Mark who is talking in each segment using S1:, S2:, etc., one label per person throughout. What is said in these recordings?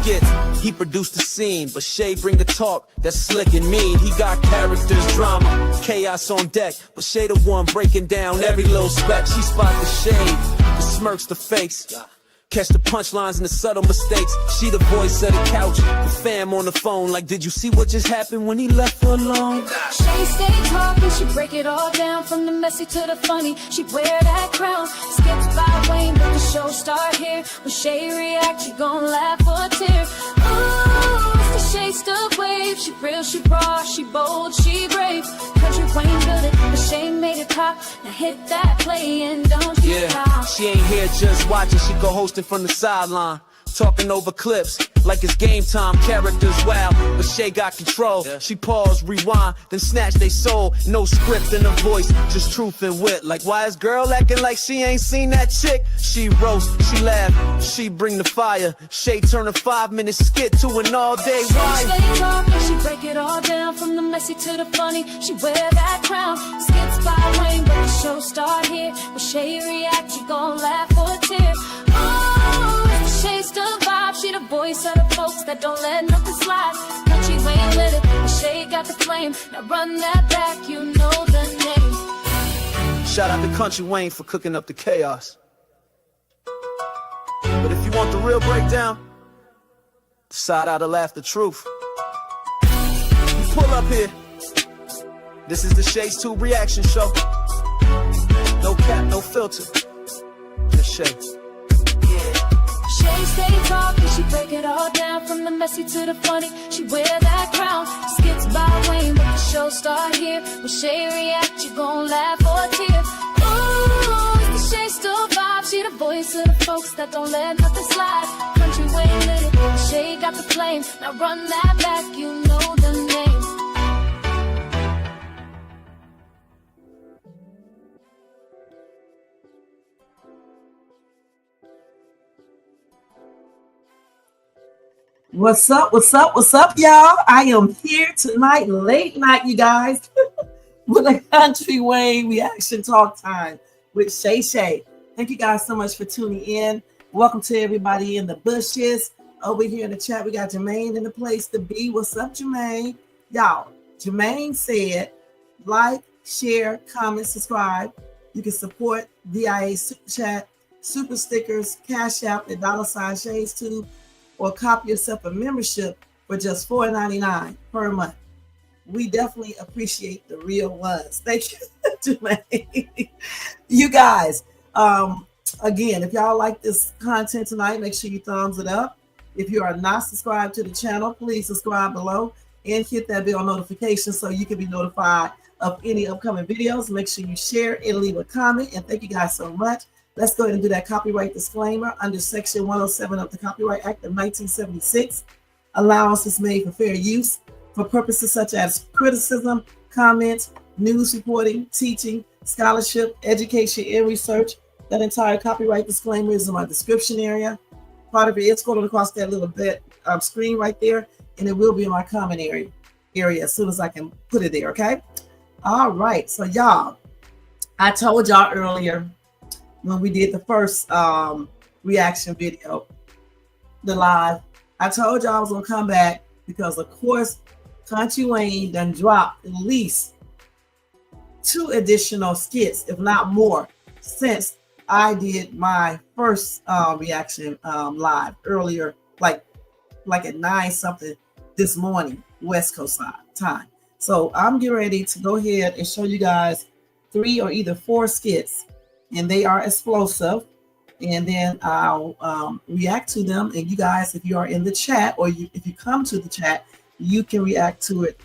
S1: skits. He produced the scene, but Shay bring the talk that's slick and mean. He got characters, drama, chaos on deck, but Shay the one breaking down every little speck. She spot the shade, the smirks, the fakes, catch the punchlines and the subtle mistakes. She the voice of the couch, the fam on the phone. Like, did you see what just happened when he left her alone?
S2: She stay talking, she break it all down, from the messy to the funny. She wear that crown, skits by Wayne, but the show start here. When Shay react, you gon' laugh or tear. Ooh, it's the Shay stuff wave. She real, she raw, she bold, she brave. Kountry Wayne built it, but Shay made it pop. Now hit that play and don't you stop.
S1: She ain't here just watching, she go hosting from the sideline, talking over clips like it's game time. Characters wild, but Shay got control. She pause, rewind, then snatch they soul. No script in her voice, just truth and wit. Like, why is girl acting like she ain't seen that chick? She roast, she laugh, she bring the fire. Shay turn a 5-minute skit to an all-day ride.
S2: She stay talking, she break it all down, from the messy to the funny. She wear that crown, skits by Wayne, but the show start here. When Shay react, you gon' laugh or tear. Shay still vibe, she the voice of the folks that don't let nothing slide. Kountry Wayne lit it, but Shay got the flame. Now run that back, you know the name.
S1: Shout out to Kountry Wayne for cooking up the chaos. But if you want the real breakdown, decide how to laugh the truth. You pull up here. This is the Shay's 2 reaction show. No cap, no filter. Just Shay.
S2: Shay stay talking, she break it all down, from the messy to the funny. She wear that crown, skits by Wayne, but the show start here. When Shay react, you gon' laugh or tear. Ooh, it's the Shay still vibe, she the voice of the folks that don't let nothing slide. Kountry Wayne lit it, Shay got the flame. Now run that back, you know the name.
S3: What's up, y'all? I am here tonight, late night, you guys, with a Kountry Wayne reaction talk time with Shay Shay. Thank you guys so much for tuning in. Welcome to everybody in the bushes. Over here in the chat, we got Jermaine in the place to be. What's up, Jermaine? Y'all, Jermaine said, like, share, comment, subscribe. You can support VIA Super Chat, Super Stickers, Cash App, and $ Shades Tube, or copy yourself a membership for just $4.99 per month. We definitely appreciate the real ones. Thank you, Jermaine. You guys, again, if y'all like this content tonight, make sure you thumbs it up. If you are not subscribed to the channel, please subscribe below and hit that bell notification so you can be notified of any upcoming videos. Make sure you share and leave a comment. And thank you guys so much. Let's go ahead and do that copyright disclaimer under Section 107 of the Copyright Act of 1976. Allowance is made for fair use for purposes such as criticism, comment, news reporting, teaching, scholarship, education, and research. That entire copyright disclaimer is in my description area. Part of it is going across that little bit screen right there, and it will be in my comment area as soon as I can put it there, okay? All right, so y'all, I told y'all earlier when we did the first reaction video, the live, I told y'all I was gonna come back because of course Kountry Wayne done dropped at least 2 additional skits, if not more, since I did my first reaction live earlier, like at 9 something this morning, West Coast time. So I'm getting ready to go ahead and show you guys 3 or either 4 skits, and they are explosive, and then I'll react to them. And you guys, if you are in the chat or if you come to the chat, you can react to it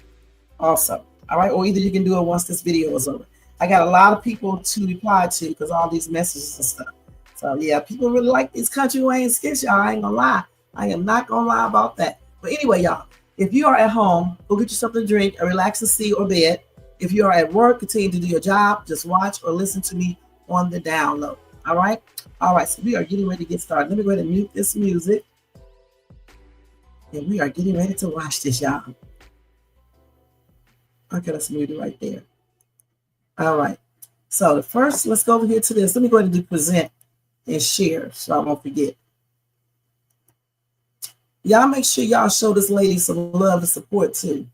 S3: also. All right, or either you can do it once this video is over. I got a lot of people to reply to because all these messages and stuff. So yeah, people really like these Kountry Wayne skits, y'all. I ain't gonna lie. I am not gonna lie about that. But anyway, y'all, if you are at home, go get you something to drink, a relaxing seat or bed. If you are at work, continue to do your job. Just watch or listen to me on the download. All right, so we are getting ready to get started. Let me go ahead and mute this music, and we are getting ready to watch this, y'all. Okay, let's mute it right there. All right, so first, let's go over here to this. Let me go ahead and do present and share so I won't forget. Y'all make sure y'all show this lady some love and support too.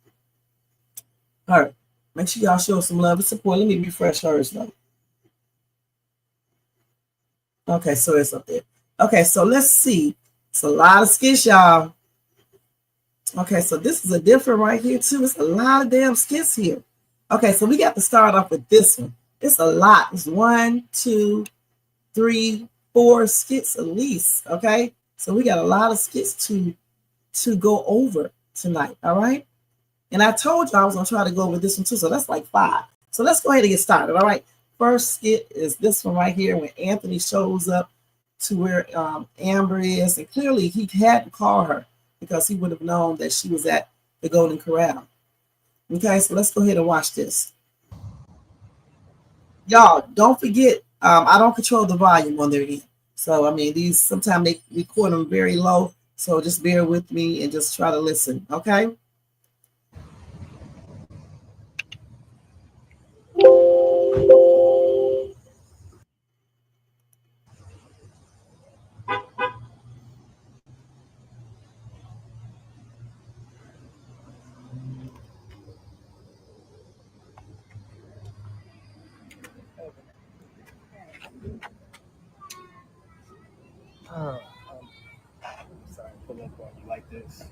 S3: All right. Make sure y'all show some love and support. Let me refresh hers though. Okay, so it's up there. Okay, so let's see. It's a lot of skits, y'all. Okay, so this is a different right here too. It's a lot of damn skits here. Okay, so we got to start off with this one. It's a lot. It's 1, 2, 3, 4 skits at least. Okay, so we got a lot of skits to go over tonight. All right, and I told you I was gonna try to go over this one too. So that's like 5. So let's go ahead and get started. All right, first skit is this one right here when Anthony shows up to where Amber is, and clearly he had to call her because he would have known that she was at the Golden Corral. Okay, so let's go ahead and watch this. Y'all, don't forget, I don't control the volume on their end. So, I mean, these sometimes they record them very low. So just bear with me and just try to listen, okay?
S4: Sorry, pull up on you like this.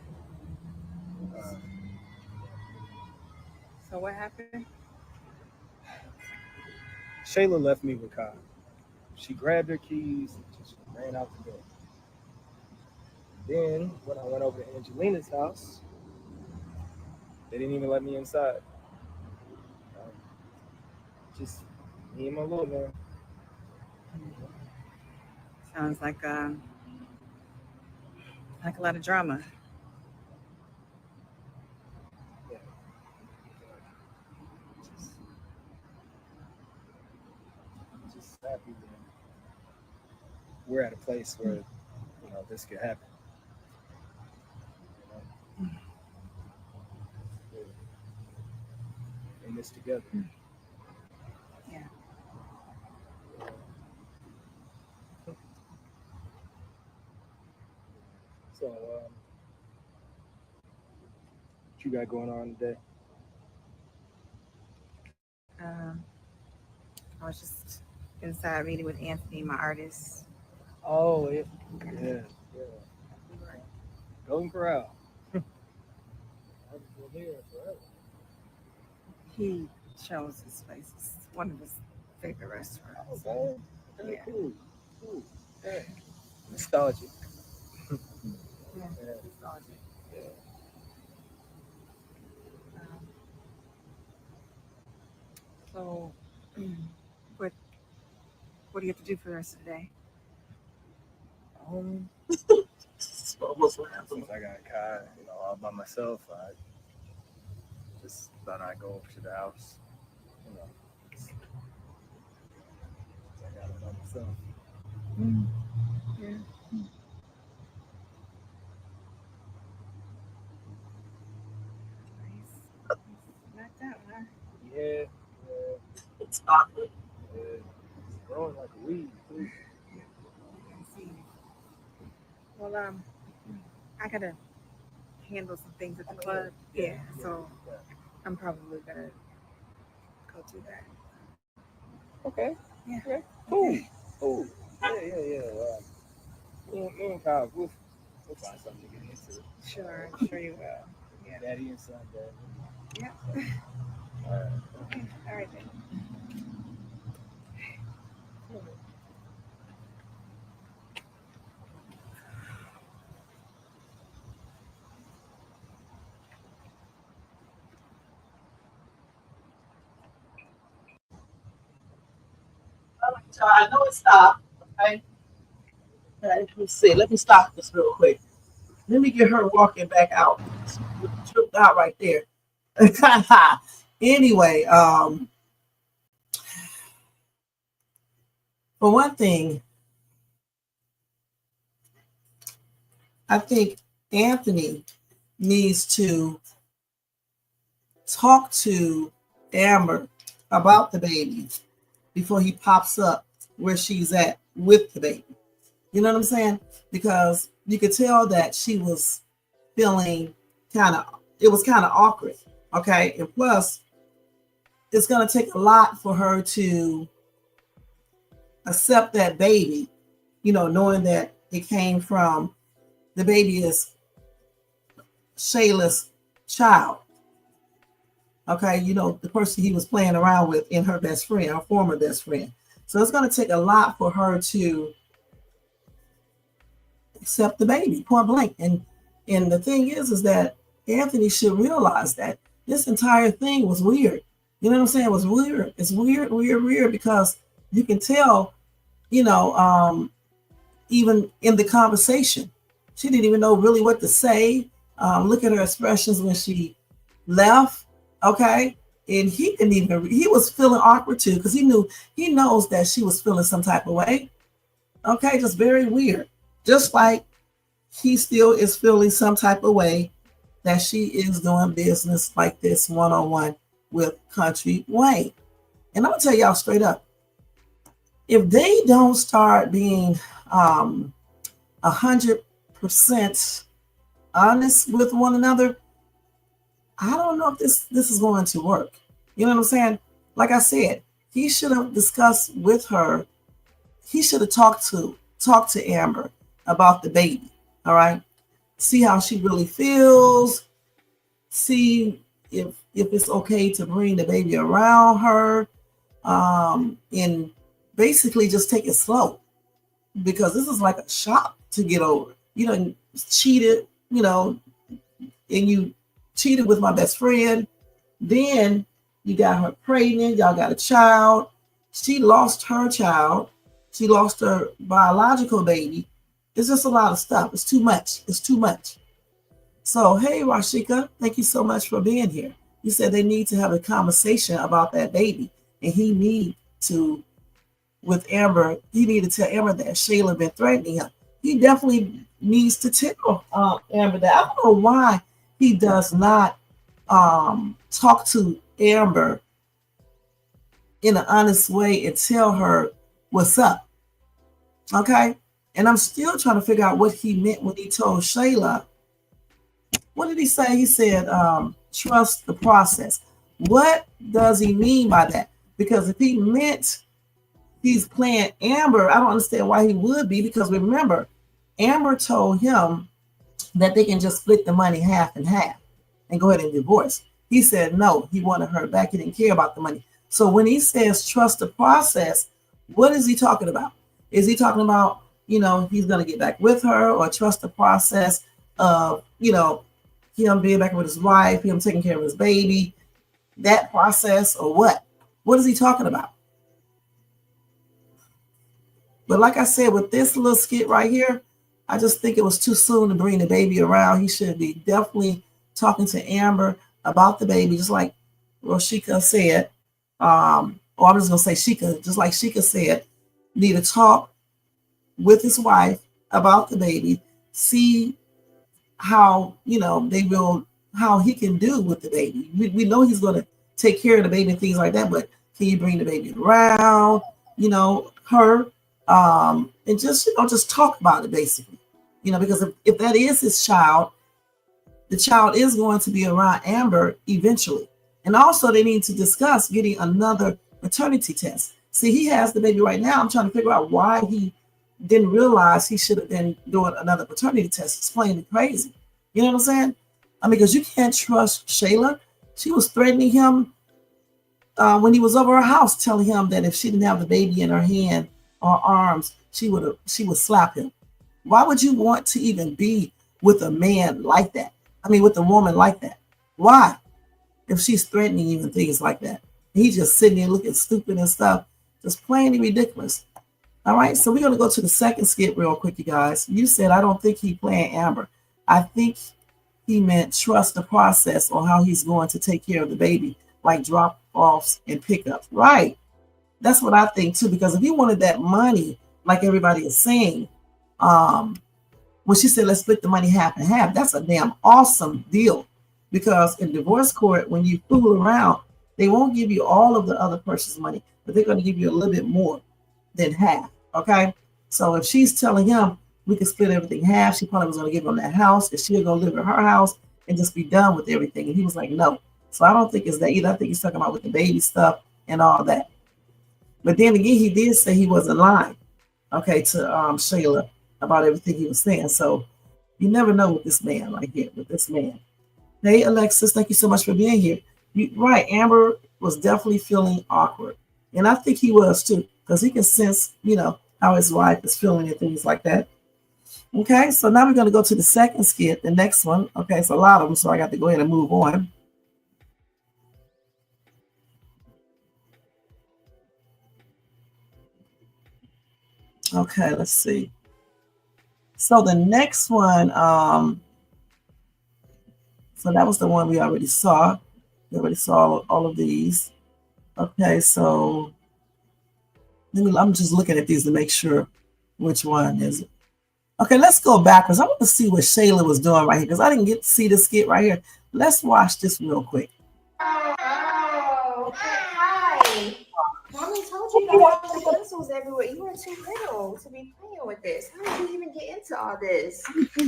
S5: So what happened?
S4: Shayla left me with Kai. She grabbed her keys and just ran out the door. Then, when I went over to Angelina's house, they didn't even let me inside. Just me and my little man.
S5: Sounds like a lot of drama.
S4: Yeah. Just happy that we're at a place where this could happen. We're in this together.
S5: Yeah.
S4: So, what you got going on today?
S5: I was just inside meeting with Anthony, my artist.
S4: Oh, yeah. Golden Corral.
S5: He chose his place. It's one of his favorite restaurants.
S4: Okay.
S5: Yeah.
S4: Cool. Yeah. Nostalgic.
S5: Yeah.
S4: Yeah.
S5: Nostalgic.
S4: Yeah.
S5: So, what do you have to do for the rest of the day?
S4: Since I got Kai, all by myself, I just thought I'd go over to the house. I got it by myself.
S5: Yeah. He's knocked out, huh?
S4: Yeah.
S3: It's awkward.
S4: Yeah. It's growing like a weed, too.
S5: I see. Well, I gotta handle some things at the club. Yeah. So I'm probably gonna go do that.
S4: Okay.
S5: Yeah.
S4: Okay. Cool. Cool. Yeah. Me and Kyle, we'll find something to get into.
S5: Sure. I'm sure you will. Yeah.
S4: Daddy and son, Daddy.
S5: Yeah.
S4: All right.
S5: Okay. All right then.
S3: I know it stopped. Okay. Let me see. Let me stop this real quick. Let me get her walking back out. Tripped out right there. Anyway, for one thing, I think Anthony needs to talk to Amber about the baby before he pops up where she's at with the baby. You know what I'm saying? Because you could tell that she was feeling it was kind of awkward. Okay. And plus, it's going to take a lot for her to accept that baby, knowing that it came from the baby is Shayla's child. Okay. The person he was playing around with in her best friend, her former best friend. So it's going to take a lot for her to accept the baby, point blank. And the thing is that Anthony should realize that this entire thing was weird. You know what I'm saying? It was weird. It's weird because you can tell, even in the conversation, she didn't even know really what to say. Look at her expressions when she left. Okay. And he was feeling awkward too, because he knows that she was feeling some type of way. Okay. Just very weird. Just like he still is feeling some type of way that she is doing business like this one-on-one with Kountry Wayne. And I'm gonna tell y'all straight up, if they don't start being 100% honest with one another, I don't know if this is going to work. You know what I'm saying? Like I said, he should have discussed with her. He should have talked to Amber about the baby. All right. See how she really feels. See if it's okay to bring the baby around her. And basically just take it slow, because this is like a shock to get over. You done cheated, and you cheated with my best friend. Then you got her pregnant. Y'all got a child. She lost her child. She lost her biological baby. It's just a lot of stuff. It's too much. So, hey, Rashika, thank you so much for being here. You said they need to have a conversation about that baby. And he need to, with Amber, he need to tell Amber that Shayla been threatening him. He definitely needs to tell Amber that. I don't know why he does not talk to Amber in an honest way and tell her what's up. Okay? And I'm still trying to figure out what he meant when he told Shayla. What did he say? He said, trust the process. What does he mean by that? Because if he meant he's playing Amber, I don't understand why he would be, because remember, Amber told him that they can just split the money half and half and go ahead and divorce. He said no, he wanted her back. He didn't care about the money. So when he says trust the process, what is he talking about? Is he talking about, he's going to get back with her, or trust the process of, him being back with his wife, him taking care of his baby, that process, or what? What is he talking about? But like I said, with this little skit right here, I just think it was too soon to bring the baby around. He should be definitely talking to Amber about the baby, just like Rashika said. Or I'm just going to say Shika, just like Shika said, need to talk with his wife about the baby, see how, how he can do with the baby. We know he's going to take care of the baby and things like that, but can you bring the baby around, her, and just talk about it basically, because if that is his child, the child is going to be around Amber eventually. And also they need to discuss getting another paternity test. See, he has the baby right now. I'm trying to figure out why he didn't realize he should have been doing another paternity test. It's plain crazy. You know what I'm saying? Because you can't trust Shayla. She was threatening him when he was over her house, telling him that if she didn't have the baby in her hand or arms, she would slap him. Why would you want to even be with a man like that? With a woman like that? Why? If she's threatening you and things like that. He's just sitting there looking stupid and stuff. Just plainly ridiculous. All right, so we're going to go to the second skit real quick, you guys. You said, I don't think he playing Amber. I think he meant trust the process on how he's going to take care of the baby, like drop-offs and pickups. Right. That's what I think, too, because if he wanted that money, like everybody is saying, when she said, let's split the money half and half, that's a damn awesome deal. Because in divorce court, when you fool around, they won't give you all of the other person's money, but they're going to give you a little bit more than half. Okay. So if she's telling him, we could split everything half. She probably was going to give him that house, and she was going to live in her house and just be done with everything. And he was like, no. So I don't think it's that either. I think he's talking about with the baby stuff and all that. But then again, he did say he wasn't lying, okay, to Shayla about everything he was saying. So you never know with this man right here, with this man. Hey, Alexis, thank you so much for being here. Right, Amber was definitely feeling awkward. And I think he was too, because he can sense, how his wife is feeling and things like that. Okay, so now we're going to go to the second skit, the next one. Okay, it's a lot of them, so I got to go ahead and move on. Okay, let's see. So the next one, so that was the one we already saw. We already saw all of these. Okay, so I'm just looking at these to make sure which one is it. Okay, let's go backwards. I want to see what Shayla was doing right here because I didn't get to see the skit right here. Let's watch this real quick.
S6: Oh, hi. Mommy told you not to put pencils everywhere. You were too little to be playing with this. How did you even get into all this?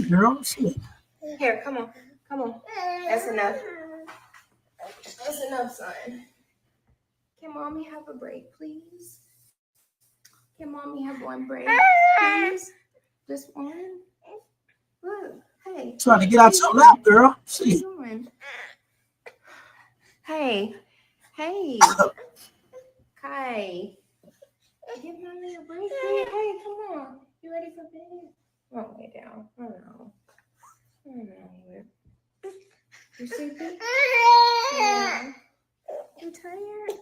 S3: Girl, shit.
S6: Here, come on. Come on. That's enough. That's enough, son. Can mommy have a break, please? Can mommy have one break, please? Just one? Look, hey.
S3: Trying to get out your lap, girl. Shit.
S6: Hey. Hey. Kai. Give mommy a break. Hey, come on. You ready for bed? Oh, lay down. Oh, no. Oh, no. You sleepy? Yeah. You tired?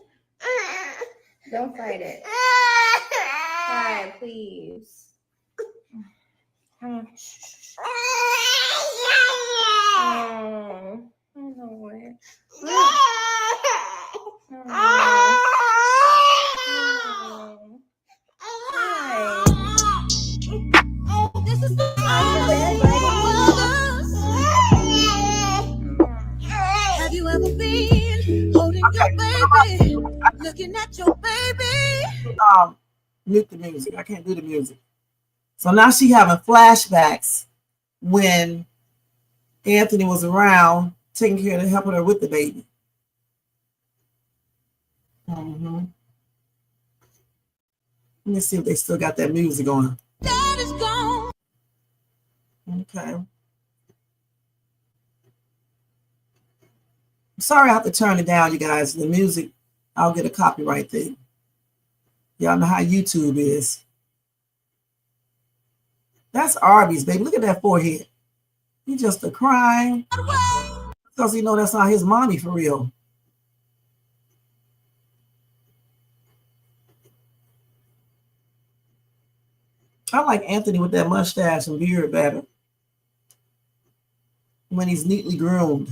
S6: Don't fight it. Kai, please. Come on. Oh, I know it.
S2: This is Have you ever been holding your baby, looking at your baby?
S3: Mute the music. I can't do the music. So now she having flashbacks when Anthony was around taking care of helping her with the baby. Mm-hmm. Let me see if they still got that music on.
S2: Dad is gone.
S3: Okay. I'm sorry I have to turn it down, you guys. The music, I'll get a copyright thing. Y'all know how YouTube is. That's Arby's, baby. Look at that forehead. He just a crying. Because he know that's not his mommy for real. I like Anthony with that mustache and beard better. When he's neatly groomed.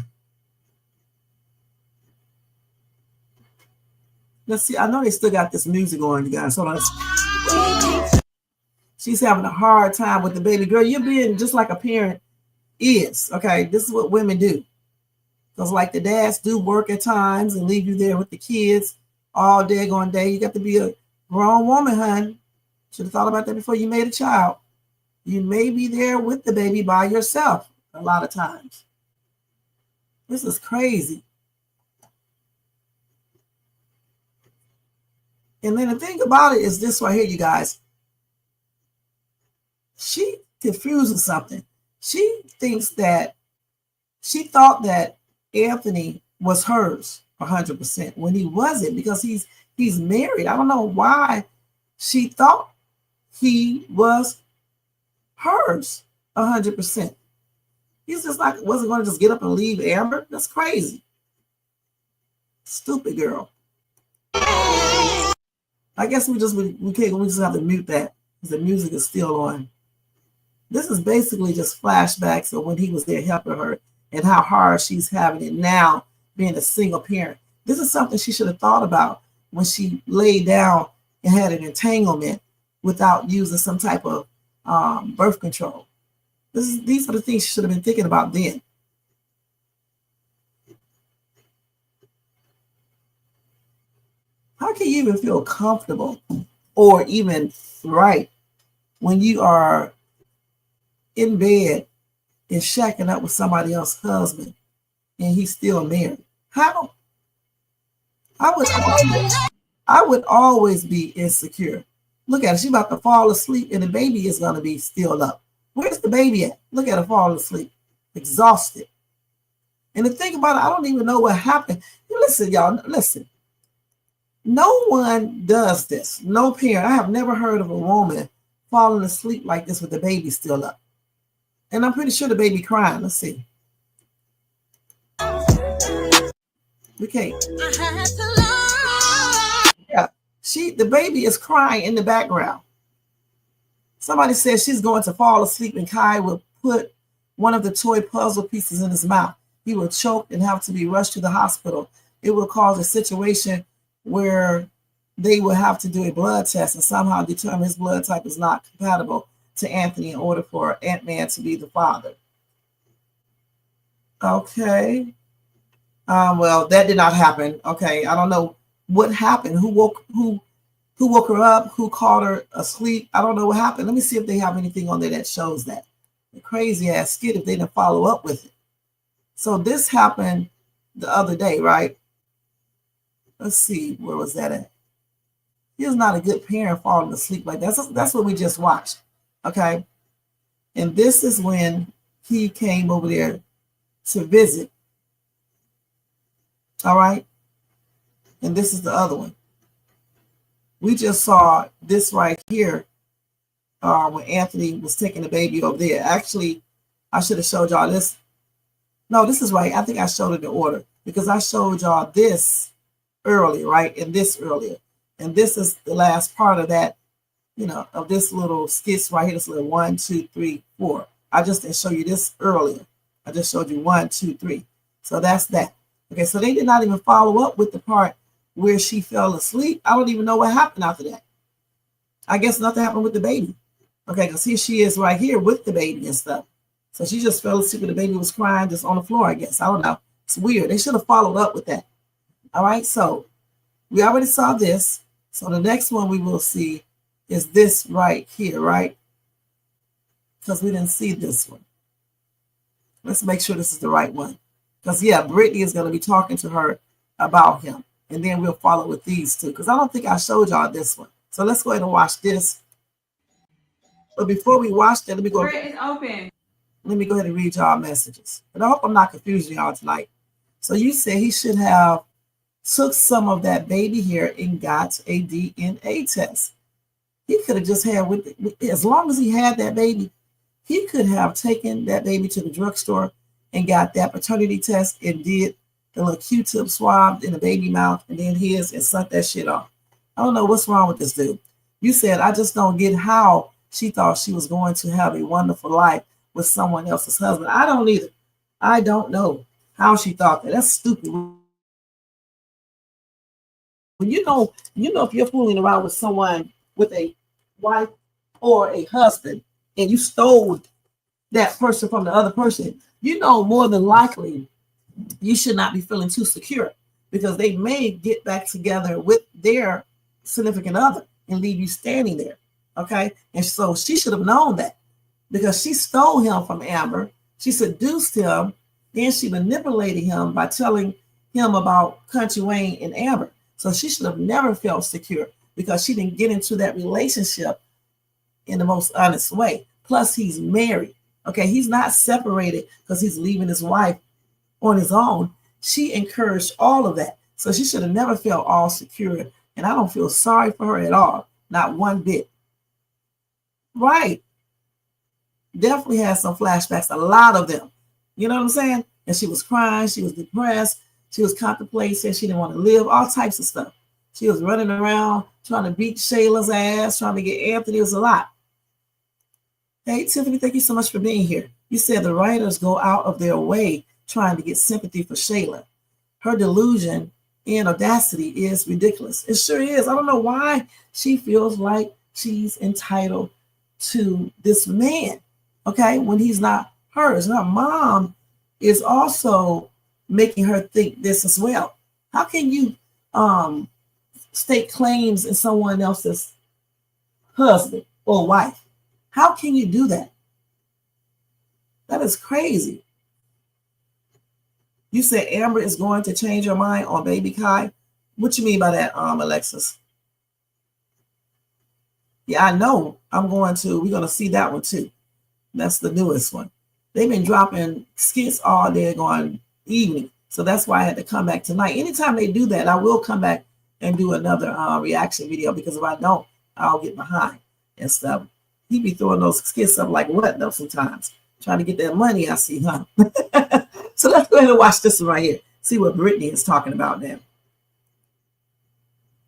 S3: Let's see. I know they still got this music on, you guys. Hold on. She's having a hard time with the baby. Girl, you're being just like a parent is. Okay, this is what women do. Because like the dads do work at times and leave you there with the kids all day on day. You got to be a grown woman, hun. Should have thought about that before you made a child. You may be there with the baby by yourself a lot of times. This is crazy. And then the thing about it is this right here, you guys. She confuses something. She thought that Anthony was hers 100% when he wasn't, because he's married. I don't know why she thought he was hers 100%. He's just like, wasn't going to just get up and leave Amber. That's crazy. Stupid girl. I guess we just have to mute that because the music is still on. This is basically just flashbacks of when he was there helping her and how hard she's having it now being a single parent. This is something she should have thought about when she laid down and had an entanglement without using some type of birth control. These are the things she should have been thinking about then. How can you even feel comfortable or even right when you are in bed and shacking up with somebody else's husband, and he's still married? How? I would always be insecure. Look at her. She's about to fall asleep, and the baby is going to be still up. Where's the baby at? Look at her falling asleep, exhausted. And the thing about it, I don't even know what happened. Listen, y'all, listen. No one does this. No parent. I have never heard of a woman falling asleep like this with the baby still up. And I'm pretty sure the baby crying. Let's see. We can't. Yeah, the baby is crying in the background. Somebody says she's going to fall asleep and Kai will put one of the toy puzzle pieces in his mouth. He will choke and have to be rushed to the hospital. It will cause a situation where they will have to do a blood test and somehow determine his blood type is not compatible to Anthony in order for Ant-Man to be the father. Okay. Well, that did not happen. Okay. I don't know what happened. Who woke her up? Who called her asleep? I don't know what happened. Let me see if they have anything on there that shows that. The crazy ass skit if they didn't follow up with it. So this happened the other day, right? Let's see, where was that at? He was not a good parent falling asleep like that. That's what we just watched, okay? And this is when he came over there to visit, all right? And this is the other one. We just saw this right here when Anthony was taking the baby over there. Actually, I should have showed y'all this. No, this is right. I think I showed it in order because I showed y'all this earlier, right? And this earlier. And this is the last part of that, you know, of this little skits right here. This little 1, 2, 3, 4. I just didn't show you this earlier. I just showed you 1, 2, 3. So that's that. Okay, so they did not even follow up with the part where she fell asleep. I don't even know what happened after that. I guess nothing happened with the baby. Okay, because here she is right here with the baby and stuff. So she just fell asleep and the baby was crying just on the floor, I guess. I don't know. It's weird. They should have followed up with that. All right, so we already saw this. So the next one we will see is this right here, right? Because we didn't see this one. Let's make sure this is the right one. Because, yeah, Brittany is going to be talking to her about him. And then we'll follow with these two. Because I don't think I showed y'all this one. So let's go ahead and watch this. But before we watch that, let me go.
S7: It's open.
S3: Let me go ahead and read y'all messages. But I hope I'm not confusing y'all tonight. So you said he should have took some of that baby hair and got a DNA test. He could have just had, as long as he had that baby, he could have taken that baby to the drugstore and got that paternity test and did the little Q-tip swab in the baby mouth and then his and sucked that shit off. I don't know what's wrong with this dude. You said, I just don't get how she thought she was going to have a wonderful life with someone else's husband. I don't either. I don't know how she thought that. That's stupid. When you know if you're fooling around with someone with a wife or a husband and you stole that person from the other person, you know more than likely you should not be feeling too secure because they may get back together with their significant other and leave you standing there. Okay. And so she should have known that because she stole him from Amber. She seduced him. Then she manipulated him by telling him about Kountry Wayne and Amber. So she should have never felt secure because she didn't get into that relationship in the most honest way. Plus, he's married. Okay. He's not separated because he's leaving his wife on his own. She encouraged all of that. So she should have never felt all secure. And I don't feel sorry for her at all. Not one bit. Right. Definitely had some flashbacks, a lot of them. You know what I'm saying? And she was crying. She was depressed. She was contemplating, said she didn't want to live, all types of stuff. She was running around trying to beat Shayla's ass, trying to get Anthony. It was a lot. Hey, Tiffany, thank you so much for being here. You said the writers go out of their way trying to get sympathy for Shayla. Her delusion and audacity is ridiculous. It sure is. I don't know why she feels like she's entitled to this man, okay, when he's not hers. And her mom is also making her think this as well. How can you stake claims in someone else's husband or wife? How can you do that? That is crazy. You said Amber is going to change her mind on baby Kai. What you mean by that, Alexis? Yeah, I know. We're going to see that one too. That's the newest one. They've been dropping skits all day going evening. So that's why I had to come back tonight. Anytime they do that, I will come back and do another reaction video, because if I don't, I'll get behind and stuff. He be throwing those skits up like what though sometimes. Trying to get that money, I see, huh? So let's go ahead and watch this one right here. See what Brittany is talking about now.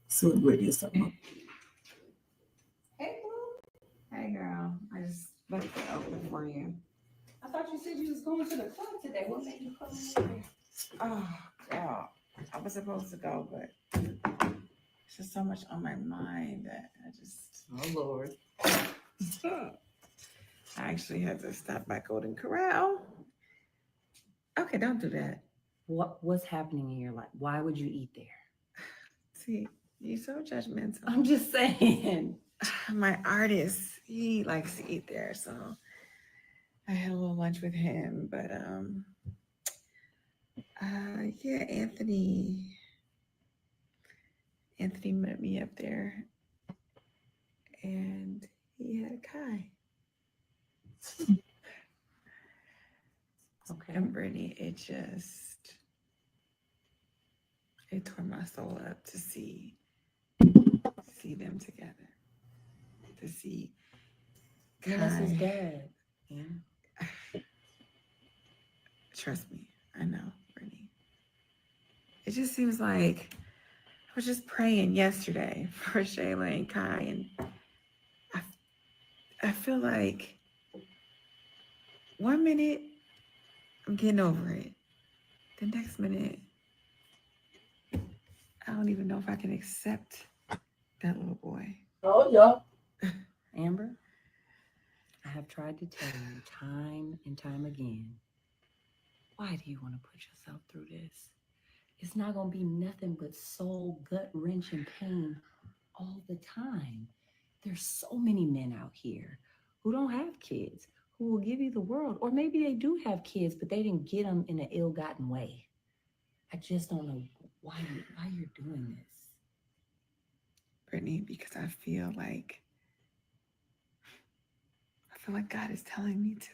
S3: See what Brittany is talking about.
S7: Hey, boo. Hey, girl. I just left it open for you. I thought you said you was going to the club today. What made you come over? Oh, girl. I was supposed to go, but it's just so much on my mind that I just...
S6: Oh, Lord.
S7: I actually had to stop by Golden Corral. Okay, don't do that.
S6: What's happening in your life? Why would you eat there?
S7: See, you're so judgmental.
S6: I'm just saying.
S7: My artist, he likes to eat there, so I had a little lunch with him. But yeah, Anthony met me up there, and he had a Kai.
S6: Okay.
S7: And Brittany, it tore my soul up to see them together. To see Kai.
S6: That's his dad. Yeah.
S7: Trust me, I know, Brittany. It just seems like I was just praying yesterday for Shayla and Kai, and I feel like 1 minute I'm getting over it. The next minute, I don't even know if I can accept that little boy.
S3: Oh, yeah.
S6: Amber, I have tried to tell you time and time again, why do you want to put yourself through this? It's not going to be nothing but soul, gut wrenching pain all the time. There's so many men out here who don't have kids, who will give you the world. Or maybe they do have kids, but they didn't get them in an ill-gotten way. I just don't know why you're doing this.
S7: Brittany, because I feel like God is telling me to.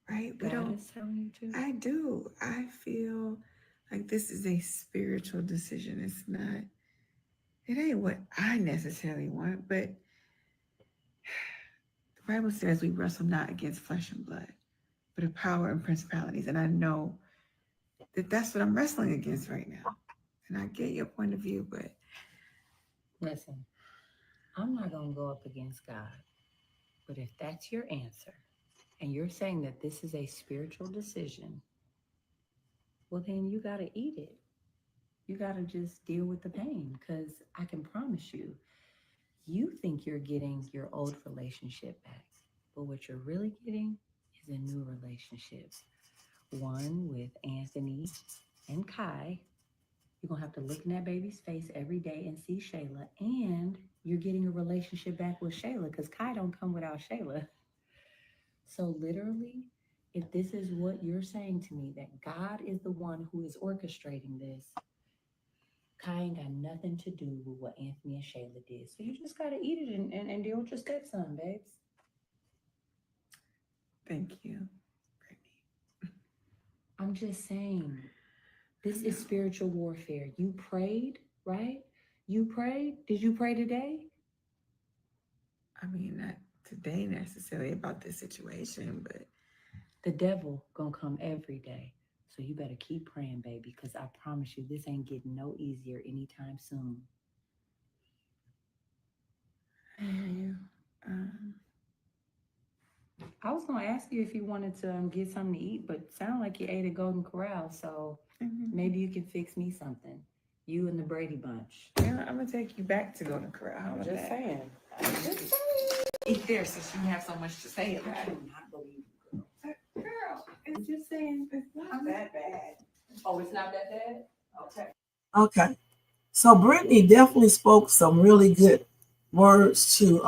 S7: Right?
S6: God is telling you to?
S7: I do. I feel like this is a spiritual decision. It ain't what I necessarily want, but the Bible says we wrestle not against flesh and blood, but a power and principalities. And I know that that's what I'm wrestling against right now. And I get your point of view, but
S6: listen, I'm not going to go up against God. But if that's your answer, and you're saying that this is a spiritual decision, well, then you got to eat it. You got to just deal with the pain, because I can promise you, you think you're getting your old relationship back. But what you're really getting is a new relationship. One with Anthony and Kai. You're going to have to look in that baby's face every day and see Shayla. And you're getting a relationship back with Shayla, because Kai don't come without Shayla. So literally, if this is what you're saying to me, that God is the one who is orchestrating this, Kai ain't got nothing to do with what Anthony and Shayla did. So you just got to eat it and deal with your stepson, babes.
S7: thank you, Brittany.
S6: I'm just saying, this is spiritual warfare. You prayed, right? You prayed. Did you pray today?
S7: I mean, not today necessarily about this situation, but
S6: The devil gonna come every day. So you better keep praying, baby, because I promise you, this ain't getting no easier anytime soon.
S7: I hear you.
S6: I was gonna ask you if you wanted to get something to eat, but it sounded like you ate at Golden Corral, so maybe you can fix me something. You and the Brady Bunch.
S7: Yeah, I'm gonna take you back to Golden Corral. How about that?
S6: saying.
S7: Eat there since you have so much to say
S6: I
S7: about it.
S6: cannot believe you, girl.
S7: Girl,
S6: I'm just saying.
S7: it's not that bad.
S6: Oh, it's not that bad? Okay.
S3: Okay. So Brittany definitely spoke some really good words to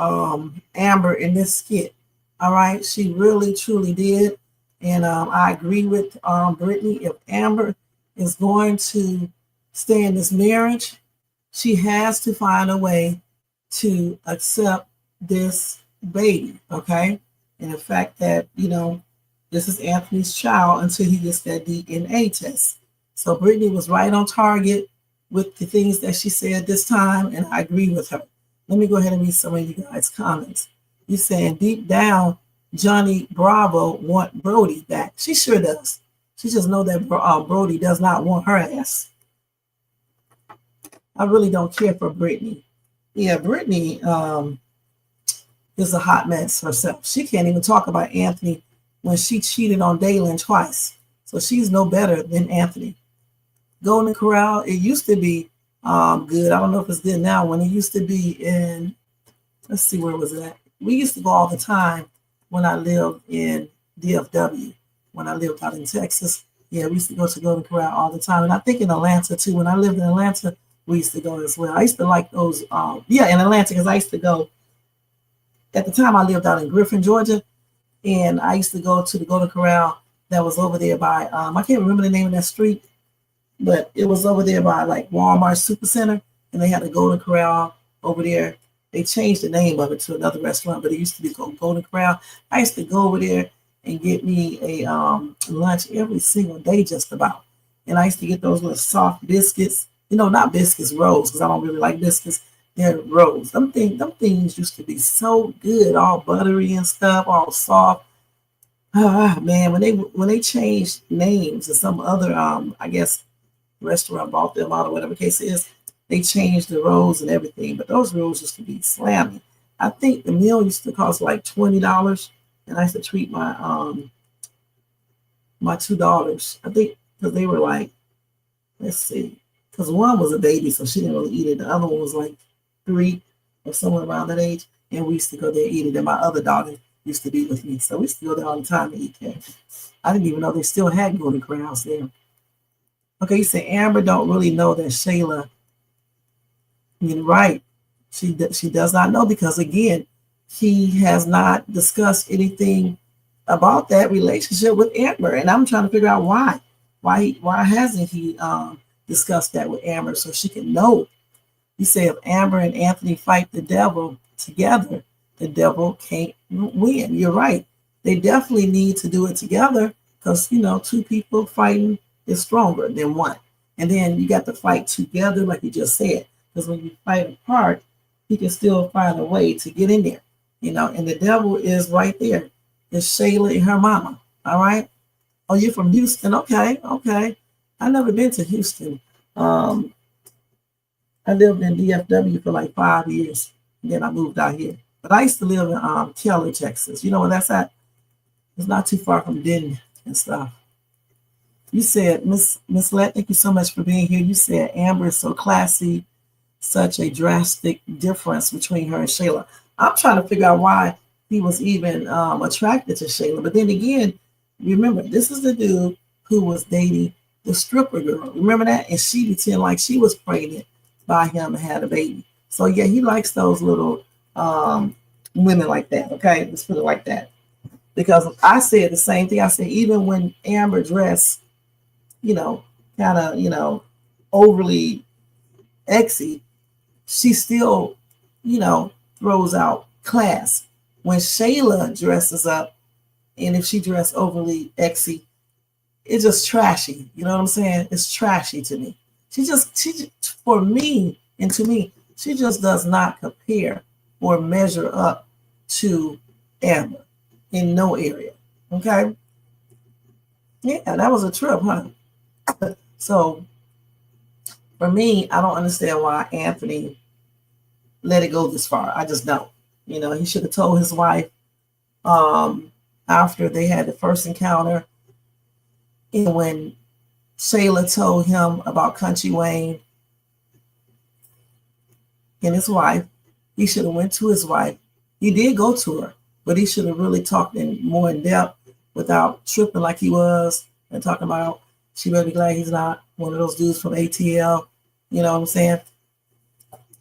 S3: Amber in this skit. All right, she really truly did, and I agree with Brittany. If Amber is going to stay in this marriage, she has to find a way to accept this baby, okay? And the fact that, this is Anthony's child until he gets that DNA test. So Brittany was right on target with the things that she said this time, and I agree with her. Let me go ahead and read some of you guys' comments. You saying deep down, Johnny Bravo want Brody back. She sure does. She just know that Brody does not want her ass. I really don't care for Brittany. Yeah, Brittany is a hot mess herself. She can't even talk about Anthony when she cheated on Daylin twice. So she's no better than Anthony. Golden Corral, it used to be good. I don't know if it's good now. When it used to be in, let's see, where was it at? We used to go all the time when I lived in DFW. When I lived out in Texas, yeah, we used to go to Golden Corral all the time. And I think in Atlanta too. When I lived in Atlanta, we used to go as well. I used to like those, in Atlanta, because I used to go, at the time I lived out in Griffin, Georgia, and I used to go to the Golden Corral that was over there by, I can't remember the name of that street, but it was over there by like Walmart Supercenter, and they had a Golden Corral over there. They changed the name of it to another restaurant, but it used to be called Golden Corral. I used to go over there and get me a lunch every single day just about. And I used to get those little soft biscuits, not biscuits, rolls, because I don't really like biscuits. They're rolls. Them things used to be so good, all buttery and stuff, all soft. Man, when they changed names and some other, I guess, restaurant bought them out or whatever the case is, they changed the rolls and everything. But those rolls used to be slamming. I think the meal used to cost like $20, and I used to treat my my two daughters. I think because they were like, let's see, because one was a baby, so she didn't really eat it. The other one was like 3 or somewhere around that age, and we used to go there and eat it. And my other daughter used to be with me, so we used to go there all the time to eat there. I didn't even know they still had Golden Corrals there. Okay, you say Amber don't really know that Shayla. You're right. She does not know, because again, he has not discussed anything about that relationship with Amber, and I'm trying to figure out why. Why hasn't he discussed that with Amber so she can know? You say if Amber and Anthony fight the devil together, the devil can't win. You're right. They definitely need to do it together, because two people fighting is stronger than one. And then you got to fight together, like you just said, because when you fight apart, you can still find a way to get in there. And the devil is right there. It's Shayla and her mama. All right. Oh, you're from Houston? Okay. I've never been to Houston. I lived in DFW for like 5 years, and then I moved out here. But I used to live in Keller, Texas. You know where that's at? It's not too far from Denton and stuff. You said, Miss Lett, thank you so much for being here. You said Amber is so classy, such a drastic difference between her and Shayla. I'm trying to figure out why he was even attracted to Shayla. But then again, remember, this is the dude who was dating the stripper girl. Remember that? And she pretended like she was pregnant by him and had a baby. So yeah, he likes those little women like that. Okay, let's put it like that. Because I said the same thing. I said even when Amber dressed, kind of, overly exy, she still, throws out class. When Shayla dresses up, and if she dressed overly exy, it's just trashy. You know what I'm saying? It's trashy to me. She for me and to me, she just does not compare or measure up to Amber in no area. Okay? Yeah, that was a trip, huh? So for me, I don't understand why Anthony let it go this far. I just don't. He should have told his wife after they had the first encounter, and when Shayla told him about Kountry Wayne and his wife, he should have went to his wife. He did go to her, but he should have really talked more in depth without tripping like he was and talking about she better be glad he's not one of those dudes from ATL. You know what I'm saying?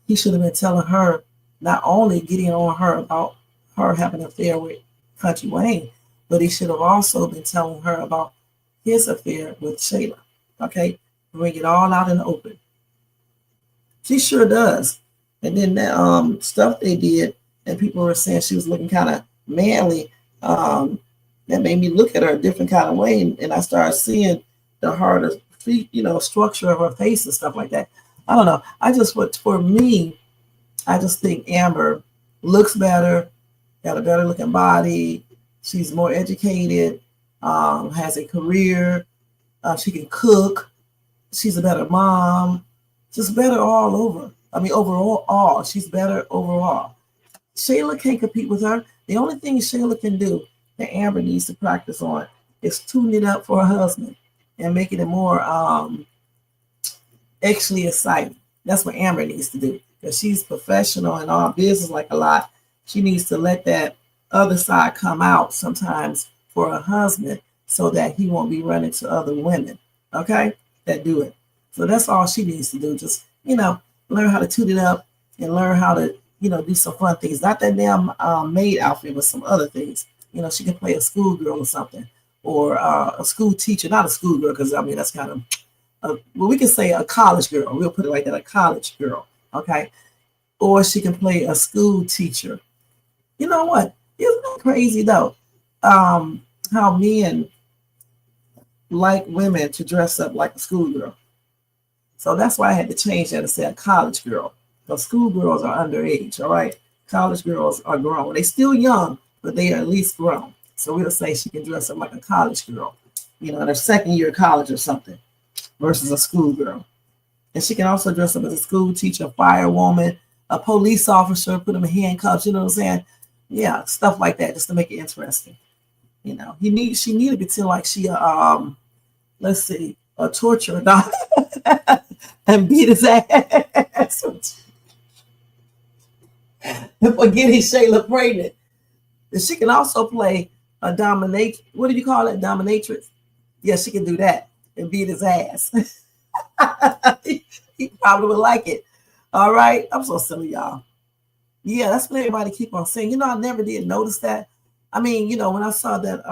S3: He should have been telling her, not only getting on her about her having an affair with Kountry Wayne, but he should have also been telling her about his affair with Shayla. Okay, bring it all out in the open. She sure does. And then that stuff they did, and people were saying she was looking kind of manly. That made me look at her a different kind of way, and I started seeing the harder, structure of her face and stuff like that. I don't know. For me, I just think Amber looks better, got a better looking body. She's more educated, has a career. She can cook. She's a better mom. Just better all over. I mean, overall, she's better overall. Shayla can't compete with her. The only thing Shayla can do that Amber needs to practice on is tune it up for her husband and making it more actually exciting. That's what Amber needs to do, because she's professional in all business like a lot. She needs to let that other side come out sometimes for her husband so that he won't be running to other women, okay, that do it. So that's all she needs to do. Just, learn how to tune it up and learn how to, do some fun things. Not that damn maid outfit, but some other things. She can play a schoolgirl or something, or a school teacher, not a schoolgirl, because that's kind of, we can say a college girl. We'll put it like that, a college girl, okay? Or she can play a school teacher. You know what? Isn't that crazy though? How men like women to dress up like a schoolgirl. So that's why I had to change that and say a college girl. Because schoolgirls are underage, all right? College girls are grown. They're still young, but they are at least grown. So we'll say she can dress up like a college girl, in her second year of college or something, versus a schoolgirl. And she can also dress up as a school teacher, a firewoman, a police officer, put them in handcuffs, you know what I'm saying? Yeah, stuff like that, just to make it interesting. She needed to pretend like she a torturer dog and beat his ass for getting Shayla pregnant. And she can also play a dominate. What do you call it? Dominatrix? Yeah, she can do that and beat his ass. He probably would like it. All right. I'm so silly, y'all. Yeah, that's what everybody keep on saying. I never did notice that. I mean, when I saw that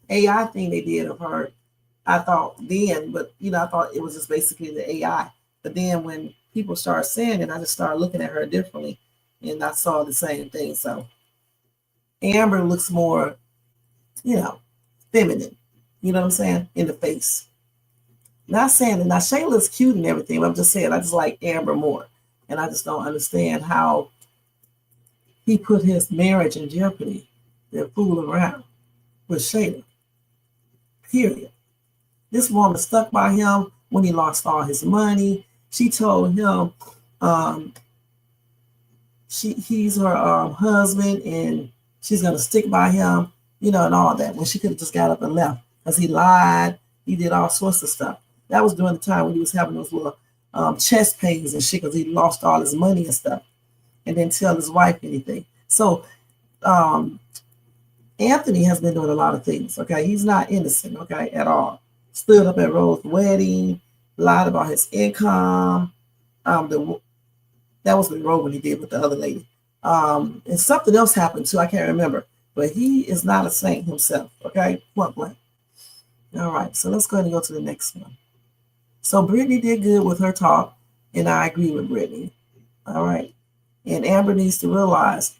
S3: AI thing they did of her, I thought then, but I thought it was just basically the AI. But then when people started saying it, I just started looking at her differently, and I saw the same thing. So Amber looks more, feminine. You know what I'm saying? In the face. Not saying that now Shayla's cute and everything, but I'm just saying I just like Amber more. And I just don't understand how he put his marriage in jeopardy. They're fooling around with Shayla. Period. This woman stuck by him when he lost all his money. She told him he's her husband and she's going to stick by him, and all that, when she could have just got up and left, because he lied. He did all sorts of stuff. That was during the time when he was having those little chest pains and shit, because he lost all his money and stuff and didn't tell his wife anything. So Anthony has been doing a lot of things, okay? He's not innocent, okay, at all. Stood up at Rose's wedding, lied about his income. That was with Rose when he did with the other lady. And something else happened too, I can't remember. But he is not a saint himself, okay? Point blank. All right, so let's go ahead and go to the next one. So Brittany did good with her talk, and I agree with Brittany. All right. And Amber needs to realize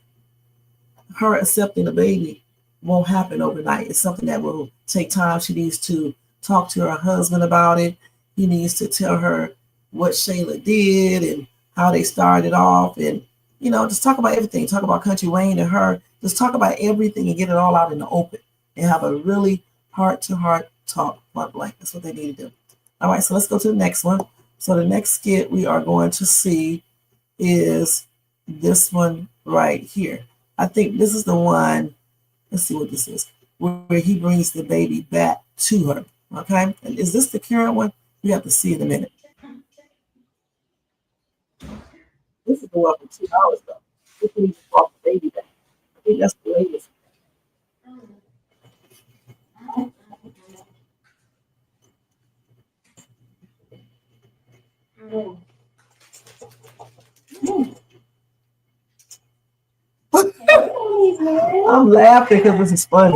S3: her accepting the baby won't happen overnight. It's something that will take time. She needs to talk to her husband about it. He needs to tell her what Shayla did and how they started off, and just talk about everything. Talk about Kountry Wayne and her. Just talk about everything and get it all out in the open and have a really heart-to-heart talk, point blank. That's what they need to do. All right, so let's go to the next one. So the next skit we are going to see is this one right here. I think this is the one. Let's see what this is, where he brings the baby back to her. Okay, and is this the current one? We have to see in a minute. This is the one from 2 hours ago. This one he just brought the baby back. I think that's the latest. I'm laughing because this is funny.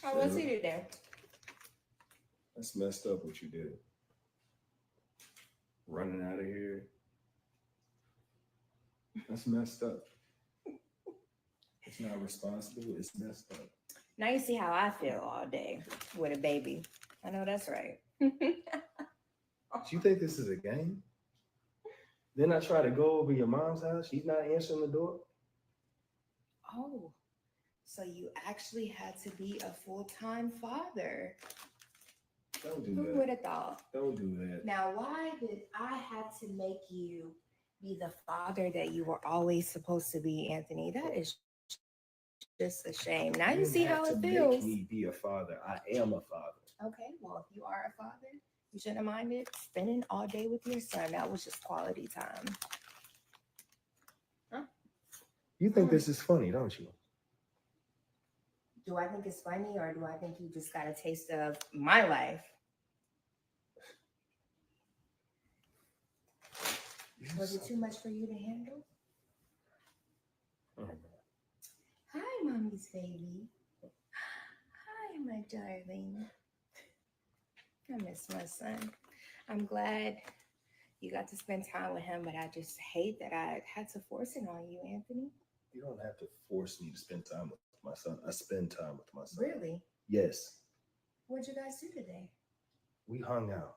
S7: How was he today?
S4: That's messed up what you did. Running out of here. That's messed up. It's not responsible. It's messed up.
S7: Now you see how I feel all day with a baby. I know that's right.
S4: Do you think this is a game? Then I try to go over your mom's house. She's not answering the door.
S7: Oh, so you actually had to be a full-time father.
S4: Don't do
S7: Who
S4: that.
S7: would have thought?
S4: Don't do that.
S7: Now, why did I have to make you be the father that you were always supposed to be, Anthony? That is just a shame. Now you see how it feels.
S4: Make me be a father. I am a father.
S7: Okay, well, if you are a father, you shouldn't have minded spending all day with your son. That was just quality time. Huh?
S4: You think this is funny, don't you?
S7: Do I think it's funny, or do I think you just got a taste of my life? Was it too much for you to handle? Hi, mommy's baby. Hi, my darling. I miss my son. I'm glad you got to spend time with him, but I just hate that I had to force it on you, Anthony.
S4: You don't have to force me to spend time with my son. I spend time with my son.
S7: Really?
S4: Yes.
S7: What'd you guys do today?
S4: We hung out.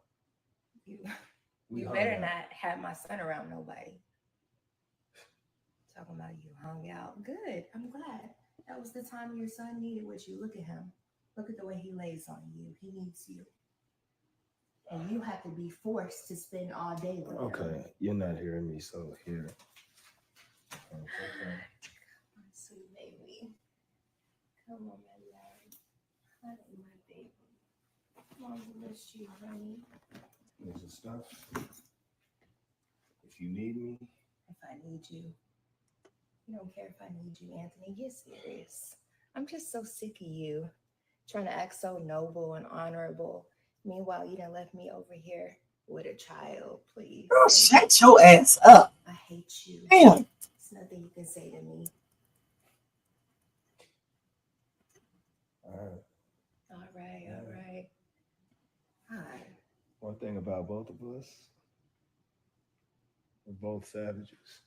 S7: You better not have my son around nobody. Talking about you hung out. Good. I'm glad. That was the time your son needed what you. Look at him. Look at the way he lays on you. He needs you. And you have to be forced to spend all day with him.
S4: Okay, you're not hearing me, so here. Okay.
S7: Sweet baby. Come on, my love. Honey, my baby. Mom miss you, honey.
S4: There's the stuff. If you need me.
S7: If I need you. You don't care if I need you, Anthony. Get serious. I'm just so sick of you trying to act so noble and honorable. Meanwhile, you done left me over here with a child, please.
S3: Girl, shut your ass up.
S7: I hate you.
S3: Damn.
S7: There's nothing you can say to me.
S4: All
S7: All right. Hi.
S4: One thing about both of us, we're both savages.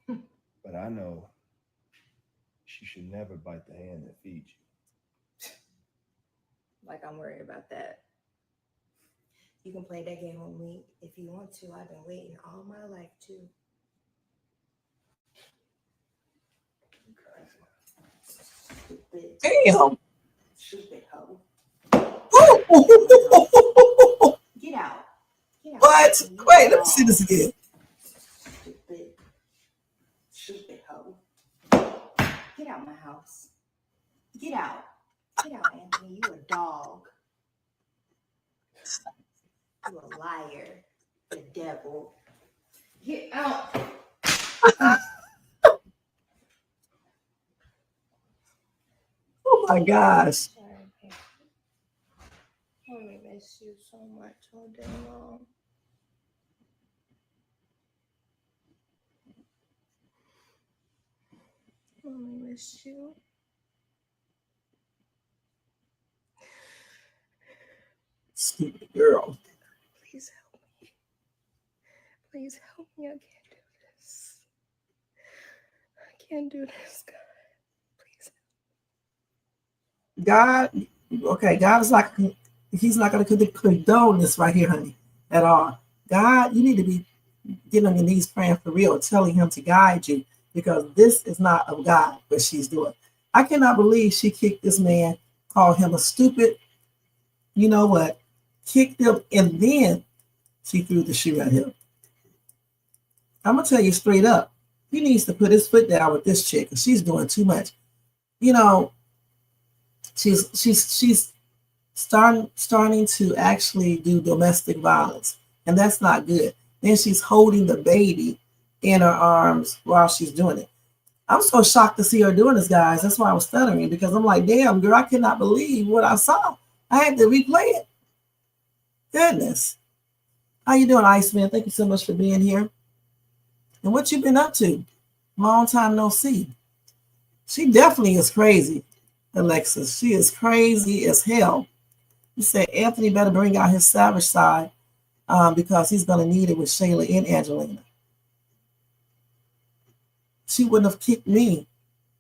S4: But I know she should never bite the hand that feeds you.
S7: Like I'm worried about that. You can play that game with me if you want to. I've been waiting all my life to. Stupid.
S3: Damn.
S7: Stupid hoe.
S3: Ooh.
S7: Get out. Get out.
S3: What? Wait, let me see this again.
S7: Stupid hoe. Get out my house. Get out. Get out, Anthony. You a dog. You a liar. The devil. Get out.
S3: Oh my gosh.
S7: Sorry, baby. I miss you so much all day long. I miss you.
S3: Stupid girl.
S7: Please help me. Please help me. I can't do this. I can't do this, God. Please.
S3: God, okay, God is like, he's not going to condone this right here, honey, at all. God, you need to be getting on your knees praying for real, telling him to guide you, because this is not of God, what she's doing. I cannot believe she kicked this man, called him a stupid, you know what, kicked him, and then she threw the shoe at him. I'm going to tell you straight up, he needs to put his foot down with this chick, because she's doing too much. You know, she's starting to actually do domestic violence, and that's not good. Then she's holding the baby in her arms while she's doing it. I'm so shocked to see her doing this, guys. That's why I was stuttering, because I'm like, damn, girl, I cannot believe what I saw. I had to replay it. Goodness. How you doing, Iceman? Thank you so much for being here. And what you been up to? Long time no see. She definitely is crazy, Alexis. She is crazy as hell. You said Anthony better bring out his savage side because he's going to need it with Shayla and Angelina. She wouldn't have kicked me.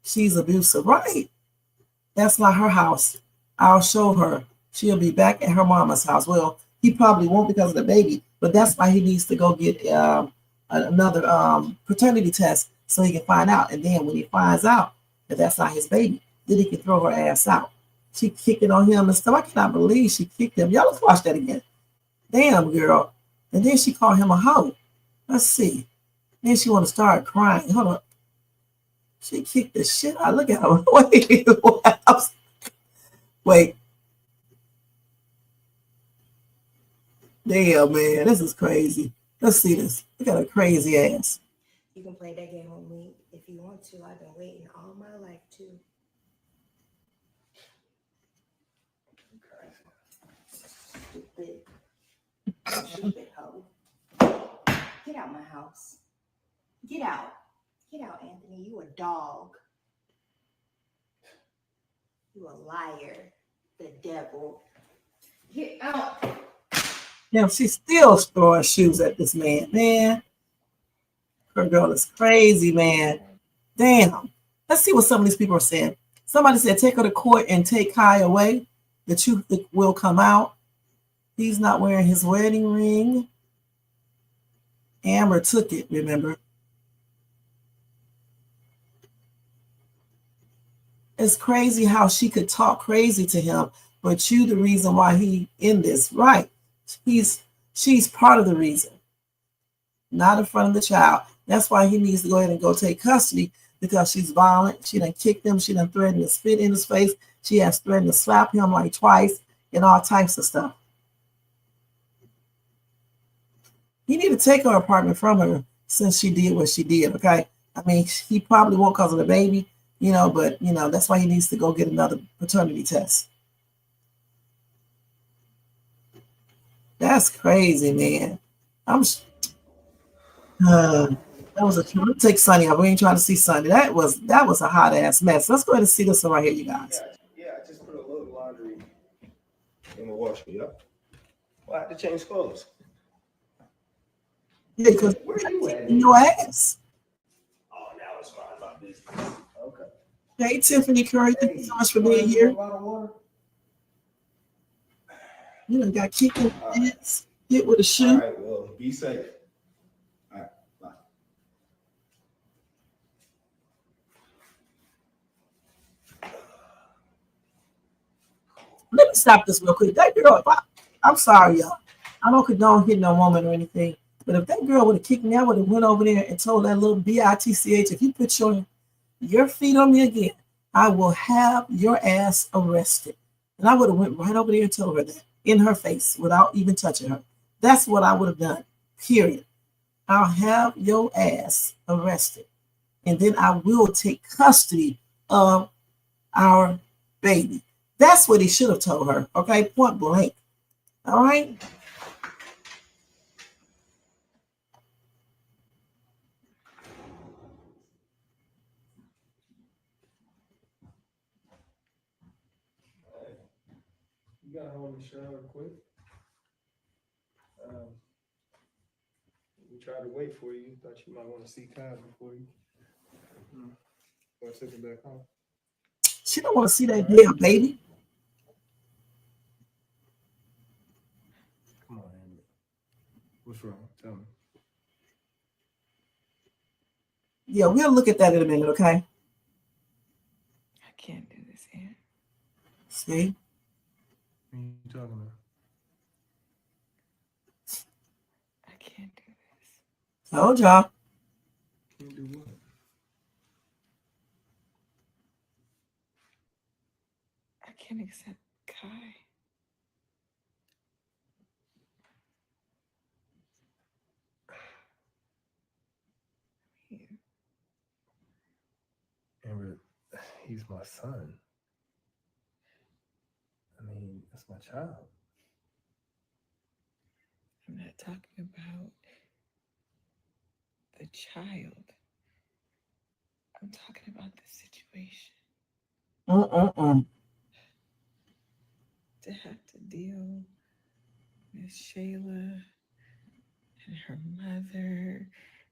S3: She's abusive, right? That's not her house. I'll show her. She'll be back at her mama's house. Well, he probably won't because of the baby, but that's why he needs to go get another paternity test so he can find out. And then when he finds out that that's not his baby, then he can throw her ass out. She kicking on him and stuff. I cannot believe she kicked him. Y'all, let's watch that again. Damn, girl. And then she called him a hoe. Let's see. Then she want to start crying. Hold on. She kicked the shit out. Look at her. Wait. Damn, man. This is crazy. Let's see this. Look at her crazy ass.
S6: You can play that game on me if you want to. I've been waiting all my life to. Stupid. Stupid hoe. Get out my house. Get out. Get out, Anthony. You a dog. You a liar. The devil. Get out.
S3: Damn, she's still throwing shoes at this man. Man, her girl is crazy, man. Damn. Let's see what some of these people are saying. Somebody said, take her to court and take Kai away. The truth will come out. He's not wearing his wedding ring. Amber took it, remember? It's crazy how she could talk crazy to him, but you the reason why he in this, right? She's part of the reason, not in front of the child. That's why he needs to go ahead and go take custody because she's violent. She done kicked him. She done threatened to spit in his face. She has threatened to slap him like twice and all types of stuff. You need to take her apartment from her since she did what she did, okay? I mean, he probably won't because of the baby, but, that's why he needs to go get another paternity test. That's crazy, man. That was let's take Sunny out. We ain't trying to see Sunny. That was a hot ass mess. Let's go ahead and see this one right here, you guys.
S4: Yeah, I just put a little laundry in the washer. Yeah. Well, I had to change clothes.
S3: Yeah, because
S4: Where are you at?
S3: Your ass.
S4: Oh, now it's fine. My business. Okay.
S3: Hey, Tiffany Curry, thank you so much for being here. You done got kicked in the ass, hit with a shoe.
S4: All right, well, be safe. All right, bye.
S3: Let me stop this real quick. That girl, I'm sorry, y'all. I don't condone hitting no woman or anything, but if that girl would have kicked me, I would have went over there and told that little bitch, if you put your feet on me again, I will have your ass arrested. And I would have went right over there and told her that in her face without even touching her. That's what I would have done, period. I'll have your ass arrested. And then I will take custody of our baby. That's what he should have told her, okay? Point blank. All right?
S4: You got home and shower quick. We tried to wait for you. Thought you might want to see Kyle before you. So I took it back home.
S3: She don't want to see that damn baby.
S4: Come on, Andy. What's wrong? Tell me.
S3: Yeah, we'll look at that in a minute, okay?
S7: I can't do this, Aunt.
S3: See?
S4: What are you talking about?
S7: I can't do this.
S3: Told y'all.
S4: Can't do what?
S7: I can't accept Kai.
S4: Amber, he's my son. I mean, that's my child.
S7: I'm not talking about the child. I'm talking about the situation. To have to deal with Shayla and her mother,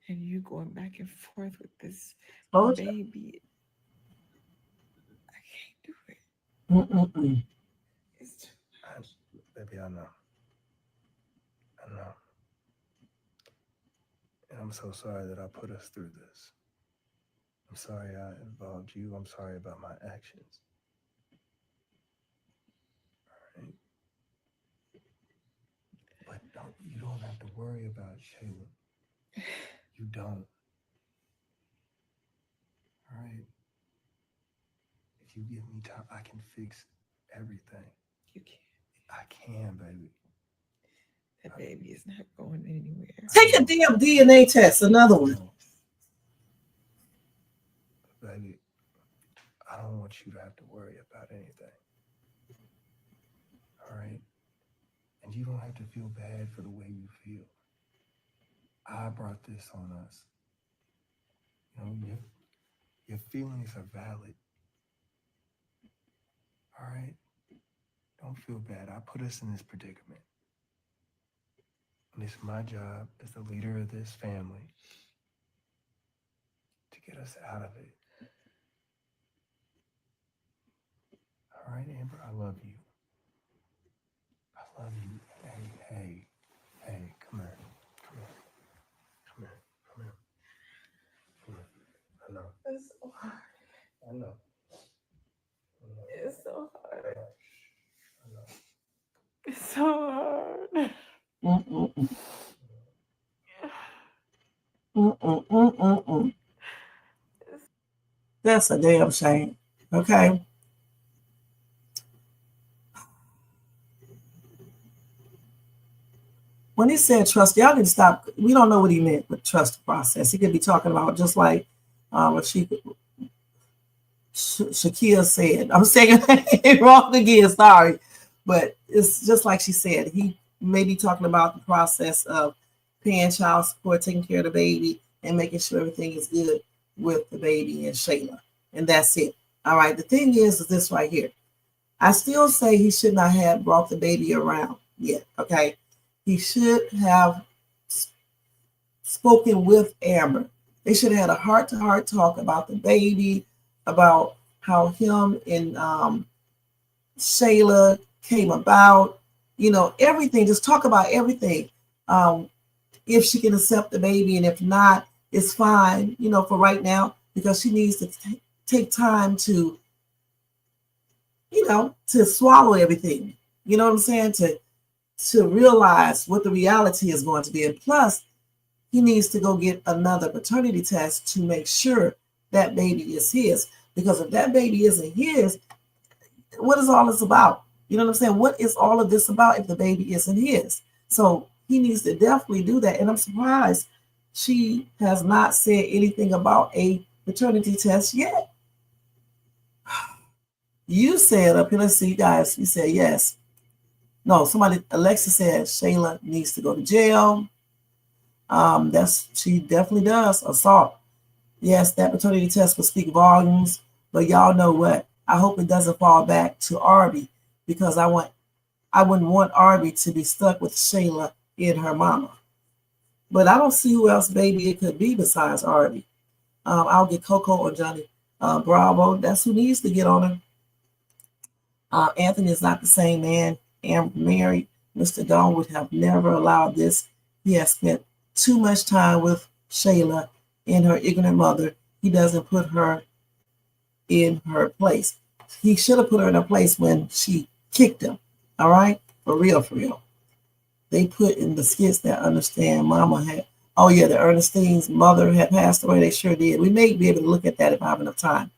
S7: and you going back and forth with this baby. I can't do it. It's too much.
S4: Baby, I know. And I'm so sorry that I put us through this. I'm sorry I involved you. I'm sorry about my actions. All right? But you don't have to worry about Shayla. You don't. All right? If you give me time, I can fix everything.
S7: You can't.
S4: I can, baby.
S7: That baby is not going anywhere.
S3: Take a damn DNA test, another one.
S4: Baby, I don't want you to have to worry about anything. All right? And you don't have to feel bad for the way you feel. I brought this on us. You know, your feelings are valid. All right? Don't feel bad. I put us in this predicament. And it's my job as the leader of this family to get us out of it. All right, Amber, I love you. I love you. Hey, come here. I know.
S7: It's so hard.
S4: I know.
S7: It's so hard.
S4: I know.
S7: It's so hard.
S3: That's a damn shame. Okay. When he said trust, y'all need to stop. We don't know what he meant with trust the process. He could be talking about just like what Shakia said. I'm saying it wrong again, sorry. But it's just like she said. He may be talking about the process of paying child support, taking care of the baby, and making sure everything is good with the baby and Shayla. And that's it. All right. The thing is this right here. I still say he should not have brought the baby around yet. Okay. He should have spoken with Amber. They should have had a heart-to-heart talk about the baby, about how him and Shayla came about, you know, everything. Just talk about everything. If she can accept the baby, and if not, it's fine, you know, for right now, because she needs to take time to, you know, to swallow everything. You know what I'm saying? To realize what the reality is going to be. And plus, he needs to go get another paternity test to make sure that baby is his. Because if that baby isn't his, what is all this about? You know what I'm saying? What is all of this about if the baby isn't his? So he needs to definitely do that. And I'm surprised she has not said anything about a paternity test yet. You said up here, let's see, guys, you said yes. No, Alexa said Shayla needs to go to jail. She definitely does. Assault. Yes, that paternity test will speak volumes, but y'all know what? I hope it doesn't fall back to Arby, because I wouldn't want Arby to be stuck with Shayla and her mama. But I don't see who else baby it could be besides Arby. I'll get Coco or Johnny Bravo. That's who needs to get on her. Anthony is not the same man. Amber married. Mr. Don would have never allowed this. He has spent too much time with Shayla and her ignorant mother. He doesn't put her in her place. He should have put her in her place when she kicked him. All right? For real, for real. They put in the skits that understand mama had. Oh, yeah, the Ernestine's mother had passed away. They sure did. We may be able to look at that if I have enough time.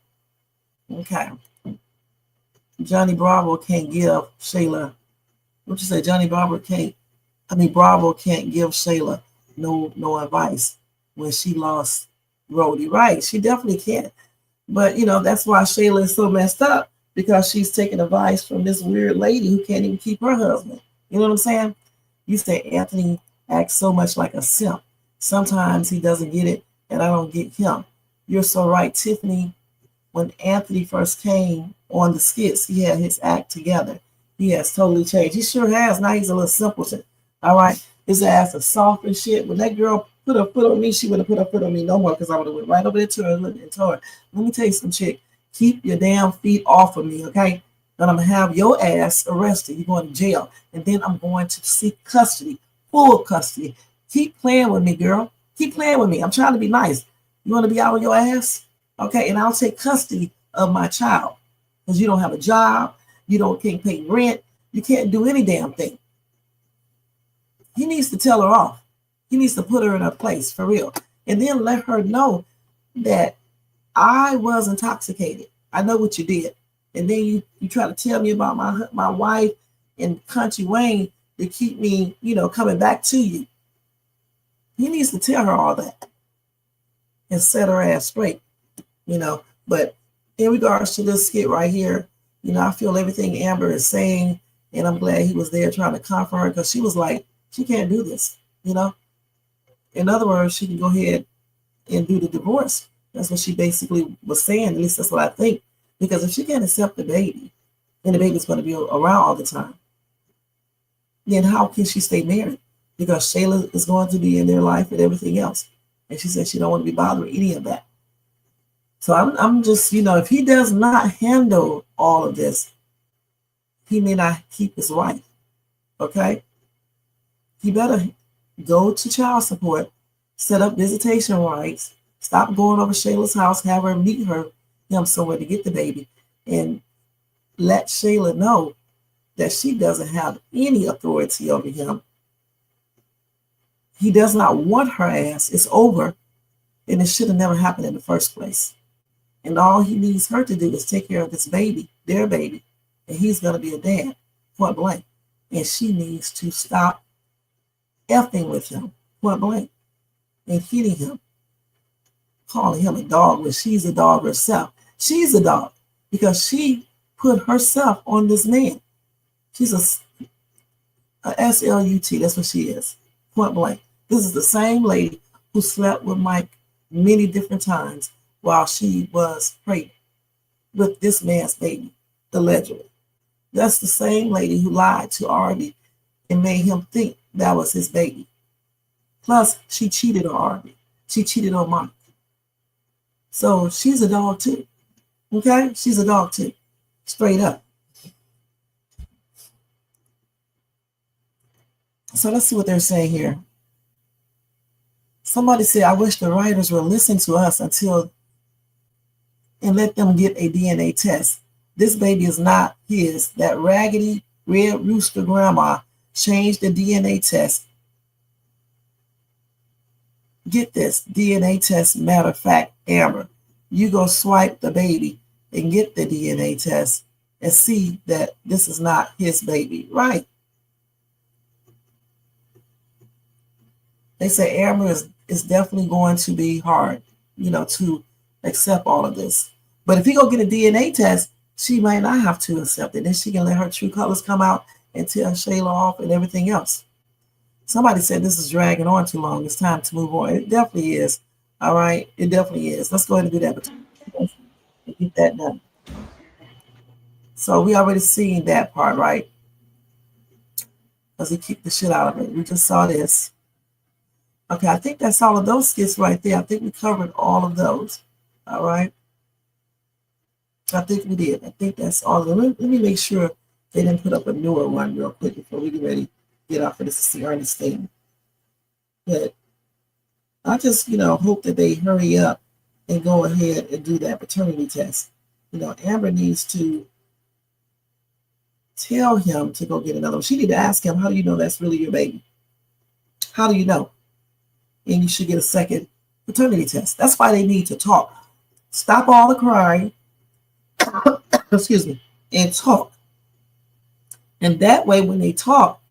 S3: Okay. Johnny Bravo can't give Shayla. What you say? Bravo can't give Shayla no advice when she lost Rhodey. Right. She definitely can't. But, you know, that's why Shayla is so messed up, because she's taking advice from this weird lady who can't even keep her husband. You know what I'm saying? You say Anthony acts so much like a simp. Sometimes he doesn't get it, and I don't get him. You're so right, Tiffany. When Anthony first came on the skits, he had his act together. He has totally changed. He sure has. Now he's a little simpleton. All right. His ass is soft and shit. When that girl put her foot on me, she wouldn't put her foot on me no more because I would have went right over there to her and told her, let me tell you some chick. Keep your damn feet off of me, okay? Then I'm going to have your ass arrested. You're going to jail. And then I'm going to seek custody, full custody. Keep playing with me, girl. Keep playing with me. I'm trying to be nice. You want to be out on your ass? Okay, and I'll take custody of my child because you don't have a job. You can't pay rent. You can't do any damn thing. He needs to tell her off. He needs to put her in her place for real. And then let her know that I was intoxicated. I know what you did. And then you try to tell me about my wife and Kountry Wayne to keep me, coming back to you. He needs to tell her all that and set her ass straight, But in regards to this skit right here, I feel everything Amber is saying, and I'm glad he was there trying to comfort her because she was like, she can't do this, In other words, she can go ahead and do the divorce. That's what she basically was saying. At least that's what I think. Because if she can't accept the baby, and the baby's going to be around all the time, then how can she stay married? Because Shayla is going to be in their life and everything else. And she said she don't want to be bothered with any of that. So I'm just, if he does not handle all of this, he may not keep his wife. Okay? He better go to child support, set up visitation rights, stop going over Shayla's house, have her meet him somewhere to get the baby, and let Shayla know that she doesn't have any authority over him. He does not want her ass. It's over, and it should have never happened in the first place. And all he needs her to do is take care of this baby, their baby, and he's going to be a dad, point blank. And she needs to stop effing with him, point blank, and hitting him, calling him a dog when she's a dog herself. She's a dog because she put herself on this man. She's a SLUT, that's what she is, point blank. This is the same lady who slept with Mike many different times while she was pregnant with this man's baby, allegedly. That's the same lady who lied to Arby and made him think that was his baby. Plus, she cheated on Arby. She cheated on Mike. So she's a dog too. Okay? She's a dog too. Straight up. So let's see what they're saying here. Somebody said, I wish the writers would listen to us and let them get a DNA test. This baby is not his. That raggedy red rooster grandma changed the DNA test. Get this, DNA test, matter of fact, Amber, you go swipe the baby and get the DNA test and see that this is not his baby. Right. They say Amber is definitely going to be hard, to accept all of this. But if he go get a DNA test, she might not have to accept it. Then she can let her true colors come out and tell Shayla off and everything else. Somebody said this is dragging on too long. It's time to move on. It definitely is. All right. It definitely is. Let's go ahead and do that. Get that done. So we already seen that part, right? Because he kicked the shit out of it. We just saw this. Okay, I think that's all of those skits right there. I think we covered all of those. All right. I think we did. I think that's all of them. Let me make sure they didn't put up a newer one real quick before we get ready to get off of this. Is the earnest statement. But I just, hope that they hurry up and go ahead and do that paternity test. Amber needs to tell him to go get another one. She need to ask him, how do you know that's really your baby? How do you know? And you should get a second paternity test. That's why they need to talk. Stop all the crying. Excuse me. And talk. And that way, when they talk,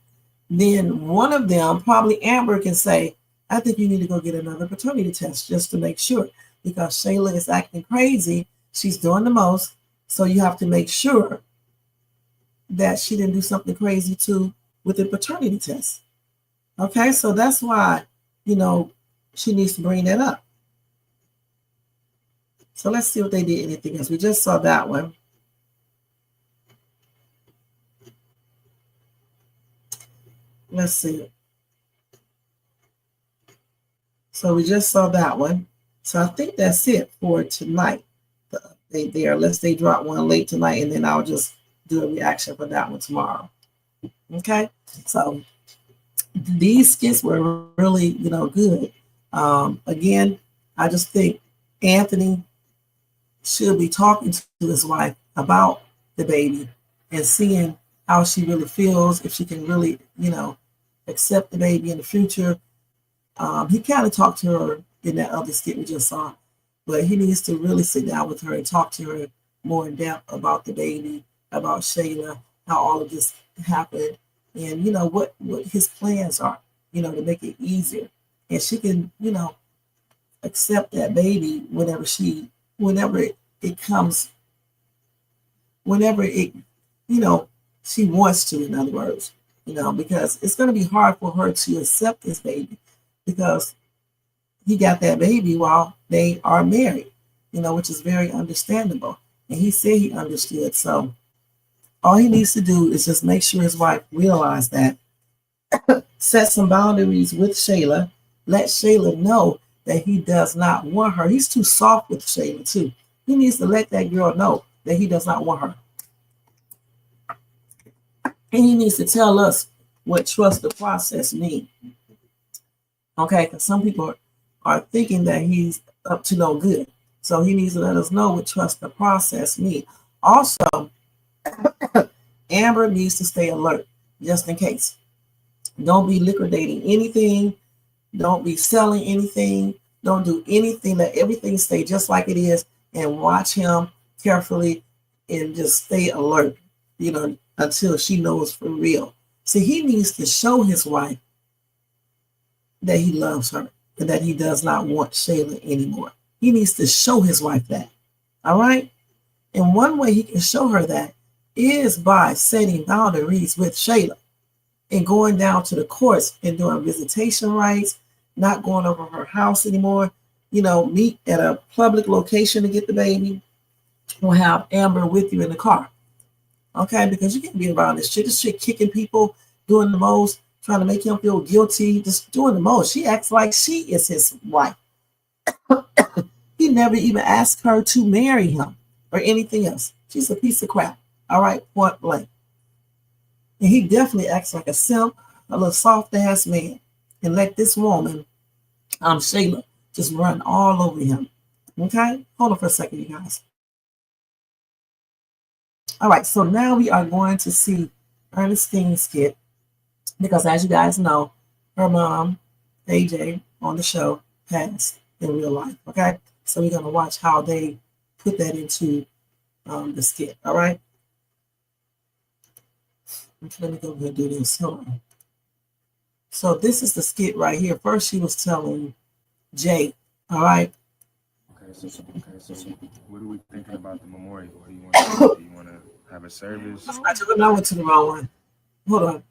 S3: then one of them, probably Amber, can say, I think you need to go get another paternity test just to make sure. Because Shayla is acting crazy. She's doing the most. So you have to make sure that she didn't do something crazy too with the paternity test. Okay, so that's why, she needs to bring that up. So let's see what they did. Anything else? We just saw that one. Let's see. So we just saw that one. So I think that's it for tonight. The update there. Unless they drop one late tonight, and then I'll just do a reaction for that one tomorrow. Okay. So these skits were really, good. Again, I just think Anthony should be talking to his wife about the baby and seeing how she really feels, if she can really, accept the baby in the future. He kind of talked to her in that other skit we just saw, but he needs to really sit down with her and talk to her more in depth about the baby, about Shayla, how all of this happened, and what his plans are, to make it easier, and she can, accept that baby whenever it comes, whenever it, she wants to, in other words, because it's going to be hard for her to accept this baby because he got that baby while they are married, which is very understandable. And he said he understood. So all he needs to do is just make sure his wife realizes that, set some boundaries with Shayla, let Shayla know that he does not want her. He's too soft with Shayla too. He needs to let that girl know that he does not want her. And he needs to tell us what trust the process means. Okay, because some people are thinking that he's up to no good. So he needs to let us know what trust the process means. Also, Amber needs to stay alert, just in case. Don't be liquidating anything. Don't be selling anything. Don't do anything. Let everything stay just like it is and watch him carefully and just stay alert, until she knows for real. See, he needs to show his wife that he loves her and that he does not want Shayla anymore. He needs to show his wife that. All right? And one way he can show her that is by setting boundaries with Shayla and going down to the courts and doing visitation rights, not going over her house anymore. Meet at a public location to get the baby, or have Amber with you in the car. Okay, because you can't be around this chick. This chick kicking people, doing the most, trying to make him feel guilty, just doing the most. She acts like she is his wife. He never even asked her to marry him or anything else. She's a piece of crap. All right, point blank. And he definitely acts like a simp, a little soft ass man, and let this woman, Shayla, just run all over him. Okay, hold on for a second, you guys. All right, so now we are going to see Ernestine's skit, because as you guys know, her mom, AJ, on the show, passed in real life. Okay, so we're going to watch how they put that into the skit. All right, let me go ahead and do this. Hold on. So this is the skit right here. First, she was telling Jay. All right.
S8: Okay, so what are we thinking about the memorial? What do you want to do? Do you want to have a service?
S3: I went to the wrong one. Hold on.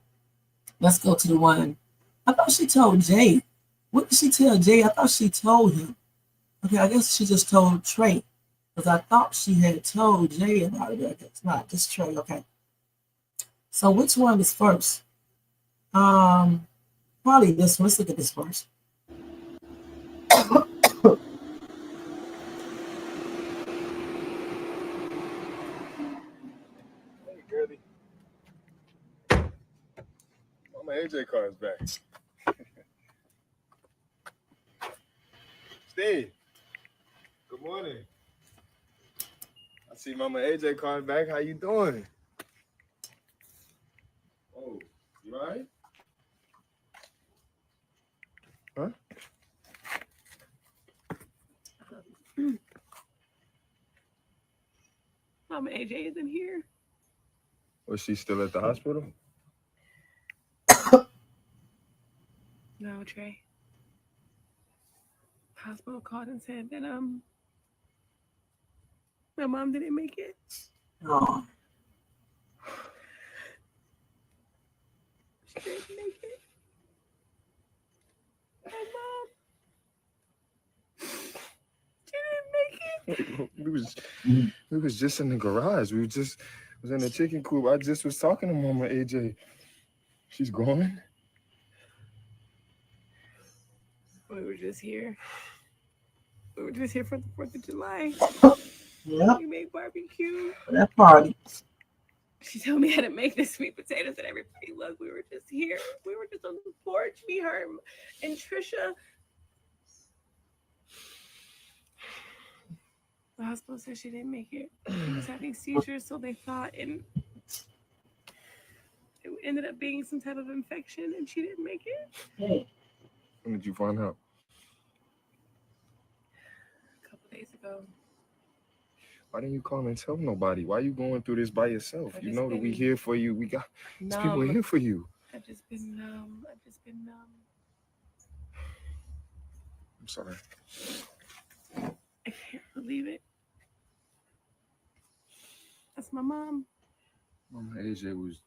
S3: Let's go to the one. I thought she told Jay. What did she tell Jay? I thought she told him. Okay, I guess she just told Trey. Because I thought she had told Jay about it. I guess not. Just Trey. Okay. So which one is first? Probably this one. Let's look at this first.
S8: Hey, girlie. Mama AJ car is back. Steve. Good morning. I see Mama AJ car back. How you doing? Oh, you all right? Huh?
S9: Mama AJ isn't here.
S8: Was she still at the hospital?
S9: No, Trey. Hospital called and said that my mom didn't make it.
S3: Oh.
S9: She didn't make it. My mom.
S8: we was just in the garage. We was in the chicken coop. I just was talking to Mama AJ. She's gone.
S9: We were just here. We were just here for the 4th of July.
S3: Yep,
S9: We made barbecue.
S3: that party.
S9: She told me how to make the sweet potatoes that everybody loved. We were just here. We were just on the porch. Me, her, and Trisha. The hospital said she didn't make it. She was having seizures, so they thought, and it ended up being some type of infection, and she didn't make it.
S3: Hey,
S8: When did you find out?
S9: A couple days ago.
S8: Why didn't you call and tell nobody? Why you going through this by yourself?
S9: I've
S8: You
S9: just
S8: know that we
S9: been
S8: here for you. We got these people
S9: Numb.
S8: here for you.
S9: I've just been numb.
S8: I'm sorry.
S9: I can't believe it. That's my mom.
S8: Mama AJ was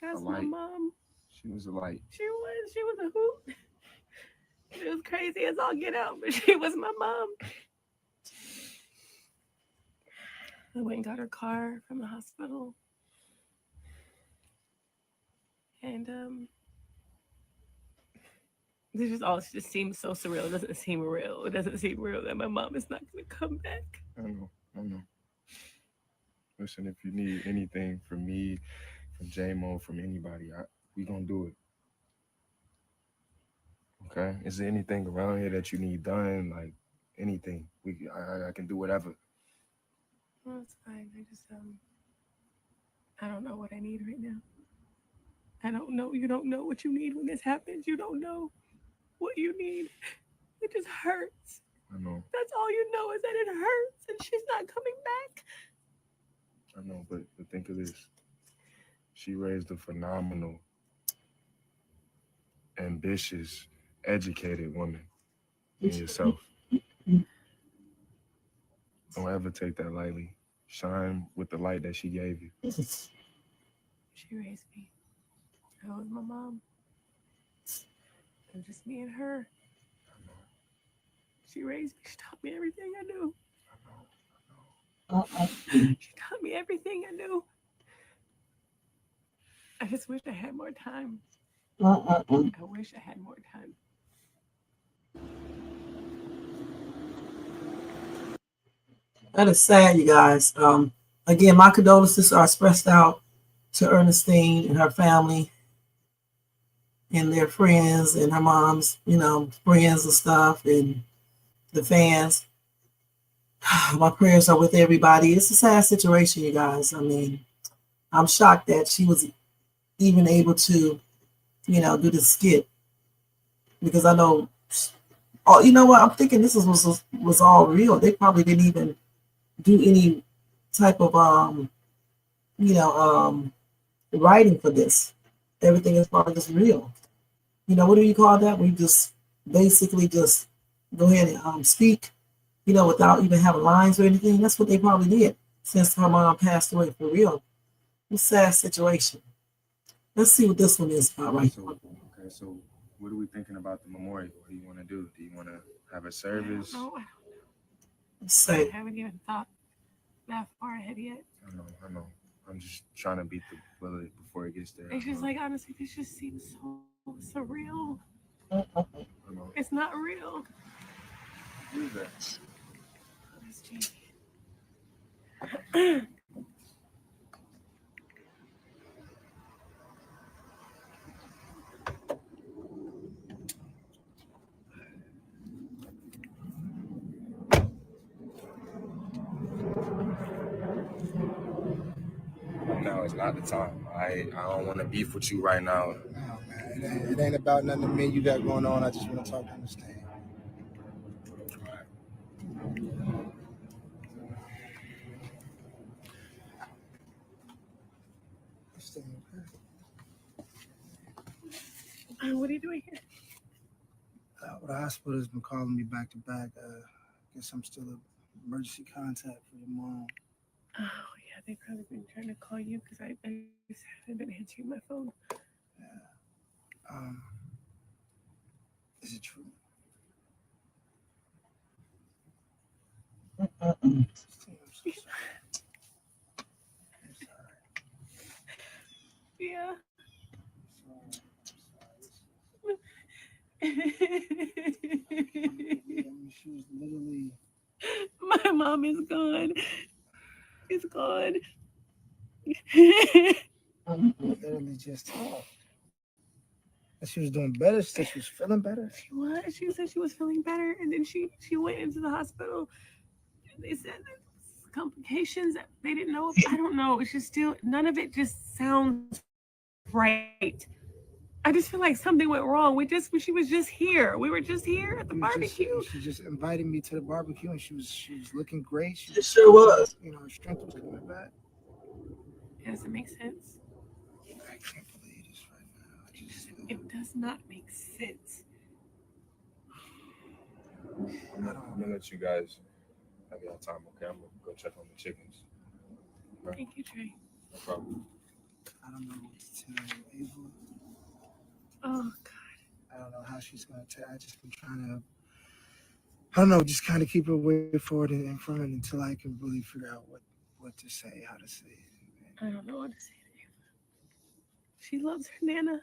S9: That's
S8: a
S9: my
S8: light.
S9: mom.
S8: She was a light.
S9: She was a hoot. She was crazy as all get out, but she was my mom. I went and got her car from the hospital. And this just seems so surreal. It doesn't seem real. It doesn't seem real that my mom is not gonna come back.
S8: I know. Listen, if you need anything from me, from J-Mo, from anybody, we gonna do it. Okay? Is there anything around here that you need done? Like anything? I can do whatever.
S9: Well, it's fine. I don't know what I need right now. I don't know. You don't know what you need when this happens. You don't know what you need. It just hurts.
S8: I know.
S9: That's all you know is that it hurts and she's not coming back.
S8: I know, but think of this. She raised a phenomenal, ambitious, educated woman in yourself. Don't ever take that lightly. Shine with the light that she gave you.
S9: She raised me. I was my mom. It was just me and her. She raised me. She taught me everything I knew. She taught me everything I knew. I just wish I had more time. I wish I had more time.
S3: that is sad, you guys. Again, my condolences are expressed out to Ernestine and her family and their friends and her mom's, friends and stuff and the fans. My prayers are with everybody. It's a sad situation, you guys. I mean, I'm shocked that she was even able to, do the skit because I know. Oh, you know what? I'm thinking this was all real. They probably didn't even do any type of writing for this. Everything is probably just real. What do you call that? We just basically just go ahead and speak, without even having lines or anything. That's what they probably did since her mom passed away for real. It's a sad situation. Let's see what this one is about right now.
S8: So what are we thinking about the memorial? What do you want to do? Do you want to have a service?
S9: No,
S3: Let's see.
S9: I haven't even thought that far ahead yet.
S8: I know. I'm just trying to beat the bullet before it gets there.
S9: It's just like, honestly, this just seems so surreal.
S8: I know.
S9: It's not real.
S8: Who is that?
S9: It's Jamie.
S8: No, it's not the time. I don't want to beef with you right now.
S10: No, man, it ain't about nothing to me you got going on. I just want to talk to understand.
S9: What are you doing here?
S10: The hospital has been calling me back to back. Guess I'm still an emergency contact for your mom.
S9: Oh, yeah, they've probably been trying to call you because I just haven't been answering my phone.
S10: Yeah. Is it true?
S3: Mm-mm.
S9: Yeah.
S10: She was literally.
S9: My mom is gone. She's gone.
S10: Literally just talked. And she was doing better. She said she was feeling better.
S9: She was. She said she was feeling better, and then she went into the hospital. They said complications that they didn't know. I don't know. It's just still none of it just sounds right. I just feel like something went wrong. She was just here. We were just here at the barbecue.
S10: She just invited me to the barbecue, and she was looking great.
S3: It sure was.
S10: You know, her strength was coming back.
S9: It doesn't make sense.
S10: I can't believe this right now.
S9: It does not make sense.
S8: I'm gonna let you guys have your time, okay? I'm gonna go check on the chickens. Right?
S9: Thank you, Trey.
S8: No problem.
S10: I don't know what to tell you, Ava.
S9: Oh God.
S10: I don't know how she's gonna tell. I just been trying to. I don't know, just kind of keep her way forward and in front until I can really figure out what to say, how to say it.
S9: I don't know what to say to you. She loves her Nana.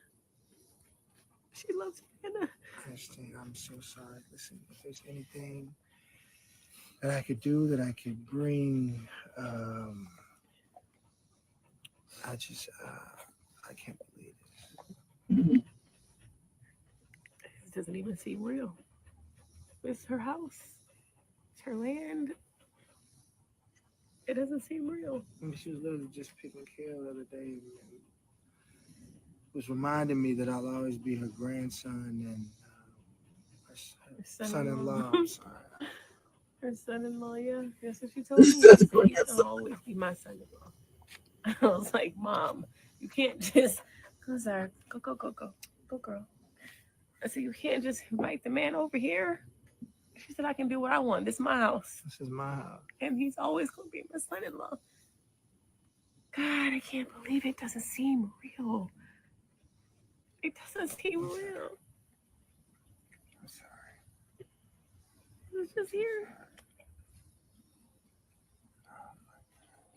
S9: She loves her Nana.
S10: I understand. I'm so sorry. Listen, if there's anything that I could do, that I could bring, I can't believe it.
S9: It doesn't even seem real. It's her house. It's her land. It doesn't seem real.
S10: I mean, she was literally just picking care the other day. And was reminding me that I'll always be her grandson and her son-in-law. I'm sorry.
S9: Her son-in-law, yeah. That's what she told me. She said, "He'll always be my son-in-law." I was like, "Mom, you can't just go, Zara. Go, girl." I said, "You can't just invite the man over here." She said, "I can do what I want. This is my house."
S10: This is my house.
S9: And he's always going to be my son-in-law. God, I can't believe it doesn't seem real. It doesn't seem real.
S10: I'm sorry.
S9: He was just here.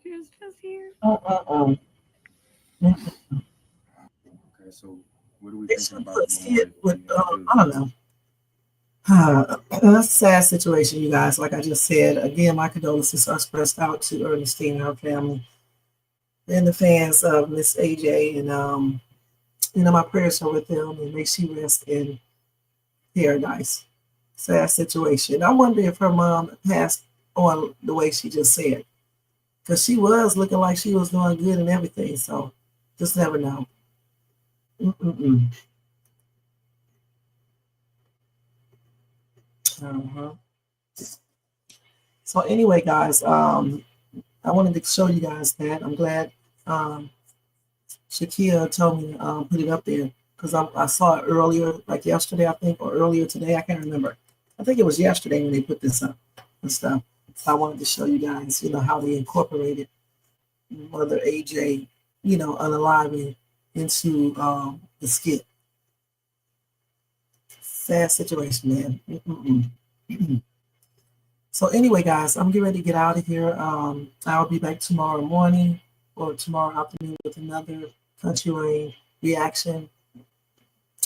S9: She was just here.
S8: Okay, so what are we thinking about tomorrow?
S3: I don't know. That's a sad situation, you guys. Like I just said, again, my condolences are expressed out to Ernestine and her family and the fans of Miss AJ. And, my prayers are with them, and may she rest in paradise. Sad situation. I wonder if her mom passed on the way she just said, because she was looking like she was doing good and everything. So just never know. So anyway, guys, I wanted to show you guys that. I'm glad Shakia told me to put it up there, because I saw it earlier, like yesterday, I think, or earlier today. I can't remember. I think it was yesterday when they put this up and stuff. So I wanted to show you guys, how they incorporated Mother AJ, unaliving into the skit. Sad situation, man. So anyway, guys, I'm getting ready to get out of here. I'll be back tomorrow morning or tomorrow afternoon with another Kountry Wayne reaction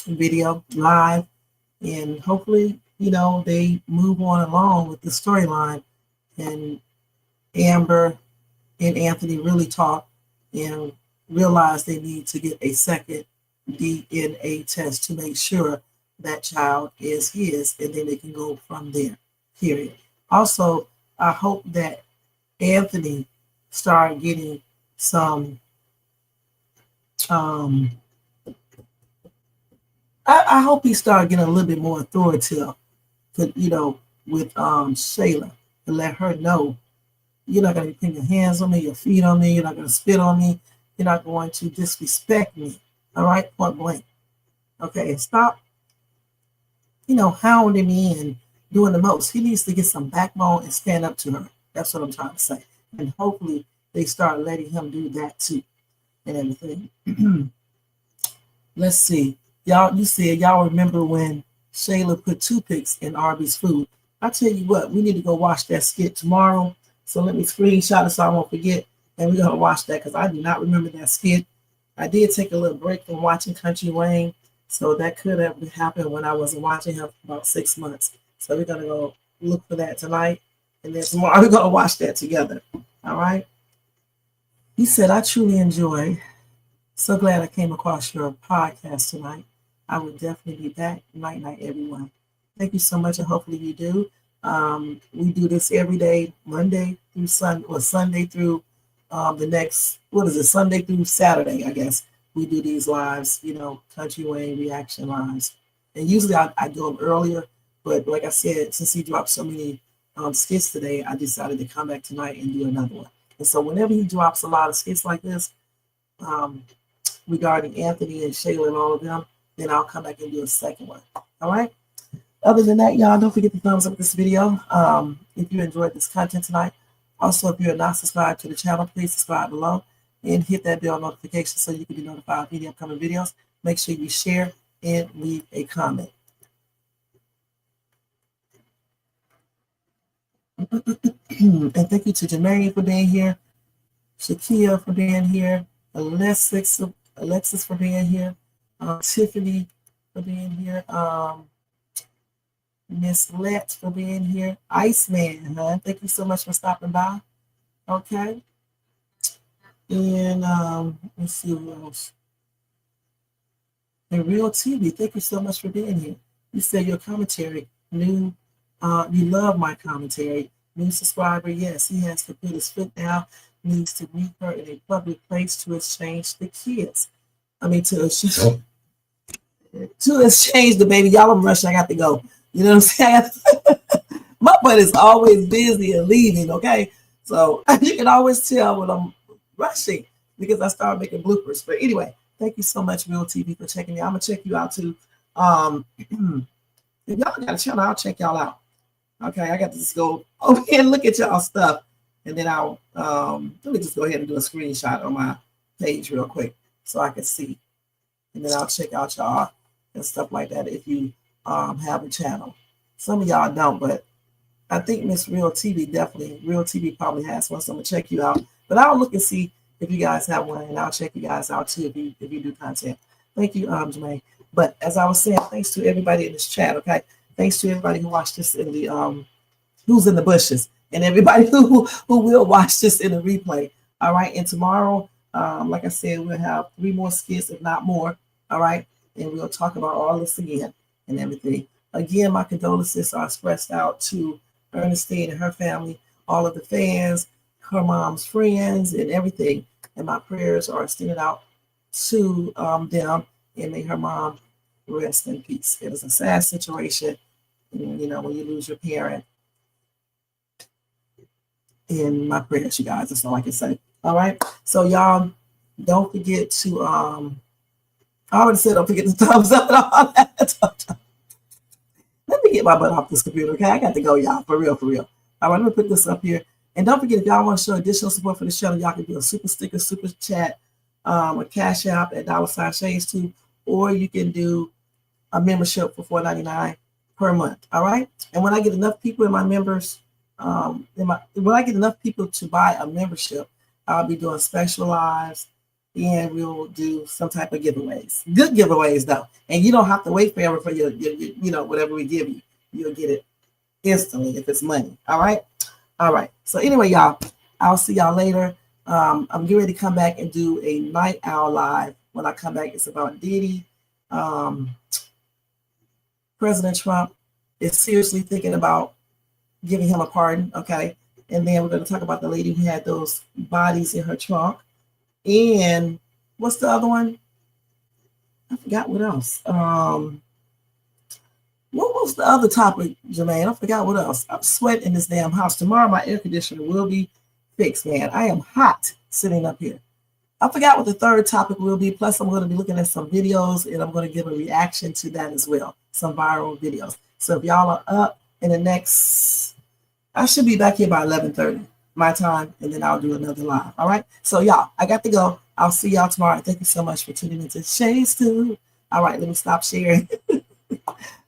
S3: video live. And hopefully, they move on along with the storyline, and Amber and Anthony really talk and realize they need to get a second DNA test to make sure that child is his, and then they can go from there, period. Also, I hope that Anthony start getting some, I hope he start getting a little bit more authoritative, with Shayla, and let her know, you're not going to be putting your hands on me, your feet on me, you're not going to spit on me, you're not going to disrespect me, all right, point blank. Okay, and stop, hounding me and doing the most. He needs to get some backbone and stand up to her. That's what I'm trying to say. And hopefully they start letting him do that too and everything. Let's see. Y'all remember when Shayla put toothpicks in Arby's food? I tell you what, we need to go watch that skit tomorrow. So let me screenshot it so I won't forget. And we're going to watch that because I do not remember that skit. I did take a little break from watching Kountry Wayne. So that could have happened when I wasn't watching him for about 6 months. So we're going to go look for that tonight. And then tomorrow we're going to watch that together. All right. He said, I truly enjoy. So glad I came across your podcast tonight. I will definitely be back. Night, night, everyone. Thank you so much, and hopefully you do. We do this every day, Monday through Sunday, or Sunday through the next, Sunday through Saturday, I guess. We do these lives, Kountry Wayne reaction lives. And usually I do them earlier, but like I said, since he dropped so many skits today, I decided to come back tonight and do another one. And so whenever he drops a lot of skits like this, regarding Anthony and Shayla and all of them, then I'll come back and do a second one. All right? Other than that, y'all, don't forget to thumbs up this video if you enjoyed this content tonight. Also, if you're not subscribed to the channel, please subscribe below and hit that bell notification so you can be notified of any upcoming videos. Make sure you share and leave a comment. And thank you to Jermaine for being here, Shakia for being here, Alexis for being here, Tiffany for being here, Miss Let for being here, Iceman, thank you so much for stopping by. Okay. And let's see what else. And Real TV, thank you so much for being here. You said your commentary, you love my commentary. New subscriber, yes, he has to put his foot down, needs to meet her in a public place to exchange the kids. I mean, to exchange the baby. Y'all, I'm rushing. I got to go. You know what I'm saying? My butt is always busy and leaving, okay? So you can always tell when I'm rushing because I start making bloopers. But anyway, thank you so much, Real TV, for checking me. I'm going to check you out, too. If y'all got a channel, I'll check y'all out. Okay, I got to just go over here and look at y'all stuff. And then I'll, let me just go ahead and do a screenshot on my page real quick so I can see. And then I'll check out y'all and stuff like that if you have a channel. Some of y'all don't, but I think Miss Real TV definitely, Real TV probably has one, so I'm going to check you out. But I'll look and see if you guys have one, and I'll check you guys out too if you do content. Thank you, Jermaine. But as I was saying, thanks to everybody in this chat, okay? Thanks to everybody who watched this in the, who's in the bushes, and everybody who will watch this in the replay. All right, and tomorrow, like I said, we'll have 3 more skits, if not more. All right, and we'll talk about all this again and everything. Again, my condolences are expressed out to Ernestine and her family, all of the fans, her mom's friends, and everything. And my prayers are extended out to them, and may her mom rest in peace. It is a sad situation, when you lose your parent. In my prayers, you guys, that's all I can say. All right, so y'all don't forget to I already said don't forget to thumbs up and all that. Let me get my butt off this computer, okay? I got to go, y'all, for real. All right, let me put this up here. And don't forget, if y'all want to show additional support for the channel, y'all can do a super sticker, super chat, a cash app at $Shades2, or you can do a membership for $4.99 per month. All right. And when I get enough people in my members, when I get enough people to buy a membership, I'll be doing special lives, and we'll do some type of giveaways. Good giveaways though, and you don't have to wait forever for your whatever we give you. You'll get it instantly if it's money. All right. All right. So anyway, y'all, I'll see y'all later. I'm getting ready to come back and do a night owl live. When I come back, it's about Diddy. President Trump is seriously thinking about giving him a pardon, okay? And then we're going to talk about the lady who had those bodies in her trunk. And what's the other one? I forgot what else. What was the other topic, Jermaine? I forgot what else. I'm sweating in this damn house. Tomorrow my air conditioner will be fixed, man. I am hot sitting up here. I forgot what the third topic will be. Plus, I'm going to be looking at some videos, and I'm going to give a reaction to that as well. Some viral videos. So if y'all are up in the next, I should be back here by 11:30 my time, and then I'll do another live. All right. So y'all, I got to go. I'll see y'all tomorrow. Thank you so much for tuning into Shades2. All right, let me stop sharing.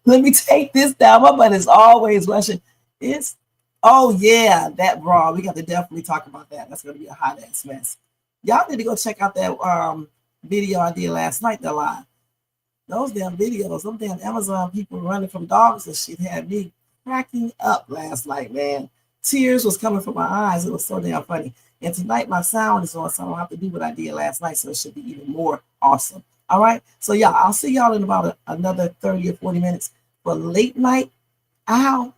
S3: Let me take this down. My butt is always rushing. It's oh yeah, that bra. We got to definitely talk about that. That's gonna be a hot ass mess. Y'all need to go check out that video I did last night, the live. Those damn videos, them damn Amazon people running from dogs and shit had me cracking up last night, man. Tears was coming from my eyes. It was so damn funny. And tonight my sound is on, so I don't have to do what I did last night, so it should be even more awesome. All right. So yeah, I'll see y'all in about another 30 or 40 minutes for late night owl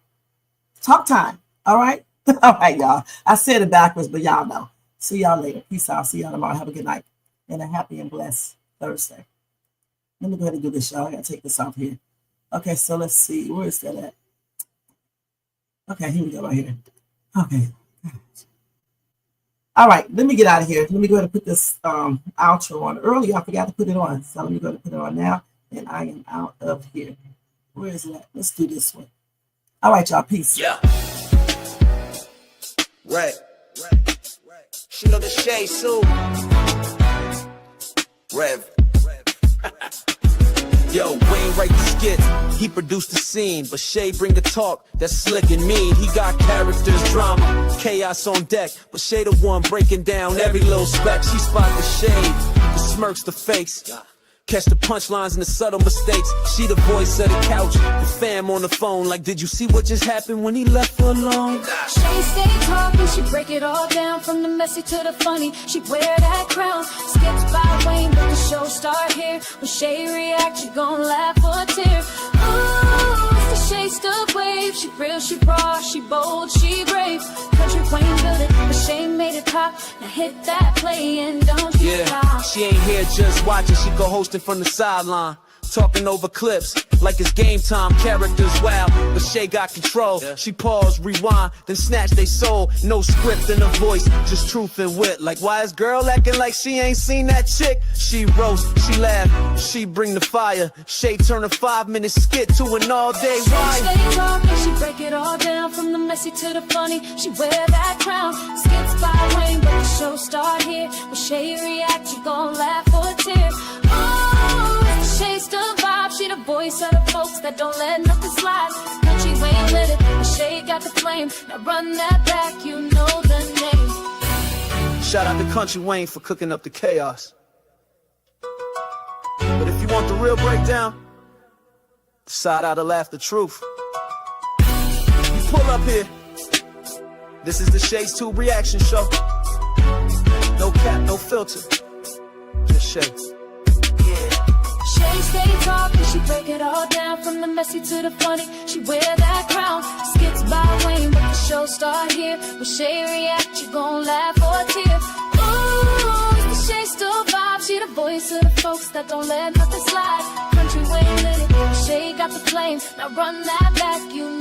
S3: talk time. All right. All right, y'all. I said it backwards, but y'all know. See y'all later. Peace out. See y'all tomorrow. Have a good night and a happy and blessed Thursday. Let me go ahead and do this, y'all. I gotta take this off here. Okay, so let's see. Where is that at? Okay, here we go, right here. Okay. All right, let me get out of here. Let me go ahead and put this outro on. Earlier, I forgot to put it on. So let me go ahead and put it on now. And I am out of here. Where is it at? Let's do this one. All right, y'all. Peace.
S1: Yeah. Right. She know the shade soon. Rev. Yo, Wayne write the skits, he produced the scene, but Shay bring the talk that's slick and mean. He got characters, drama, chaos on deck, but Shay the one breaking down every little speck. She spot the shade, the smirks, the fakes, catch the punchlines and the subtle mistakes. She the voice of the couch, the fam on the phone, like, did you see what just happened when he left her alone?
S2: She stay talking, she break it all down, from the messy to the funny. She wear that crown, skits by Wayne, but the show start here. When Shay react, you gon' laugh or tear. Ooh, it's the Shay stuff wave. She real, she raw, she bold, she brave. Kountry Wayne built it, but Shay made it pop. Now hit that play and don't you stop.
S1: She ain't here just watching, she go hosting from the sideline. Talking over clips like it's game time, characters wow, but Shay got control. She pause, rewind, then snatch they soul. No script in her voice, just truth and wit. Like, why is girl acting like she ain't seen that chick? She roast, she laugh, she bring the fire. Shay turn a 5-minute skit to an all-day ride.
S2: She stay talking, she break it all down, from the messy to the funny. She wear that crown, skits by Wayne, but the show start here. When Shay react, you gon' laugh or tear. Shay's the vibe, she the voice of the folks that don't let nothing slide. Kountry Wayne lit it, but Shay got the flame. Now run that back, you know the name.
S1: Shout out to Kountry Wayne for cooking up the chaos. But if you want the real breakdown, the side out to laugh the truth. You pull up here. This is the Shay's Tube reaction show. No cap, no filter. Just Shay.
S2: Shay stay talking, she break it all down, from the messy to the funny. She wear that crown, skits by Wayne, but the show start here. When Shay react, you gon' laugh or tear. Ooh, it's the Shay still vibe, she the voice of the folks that don't let nothing slide. Kountry Wayne lit it, Shay got the flame. Now run that back, you know.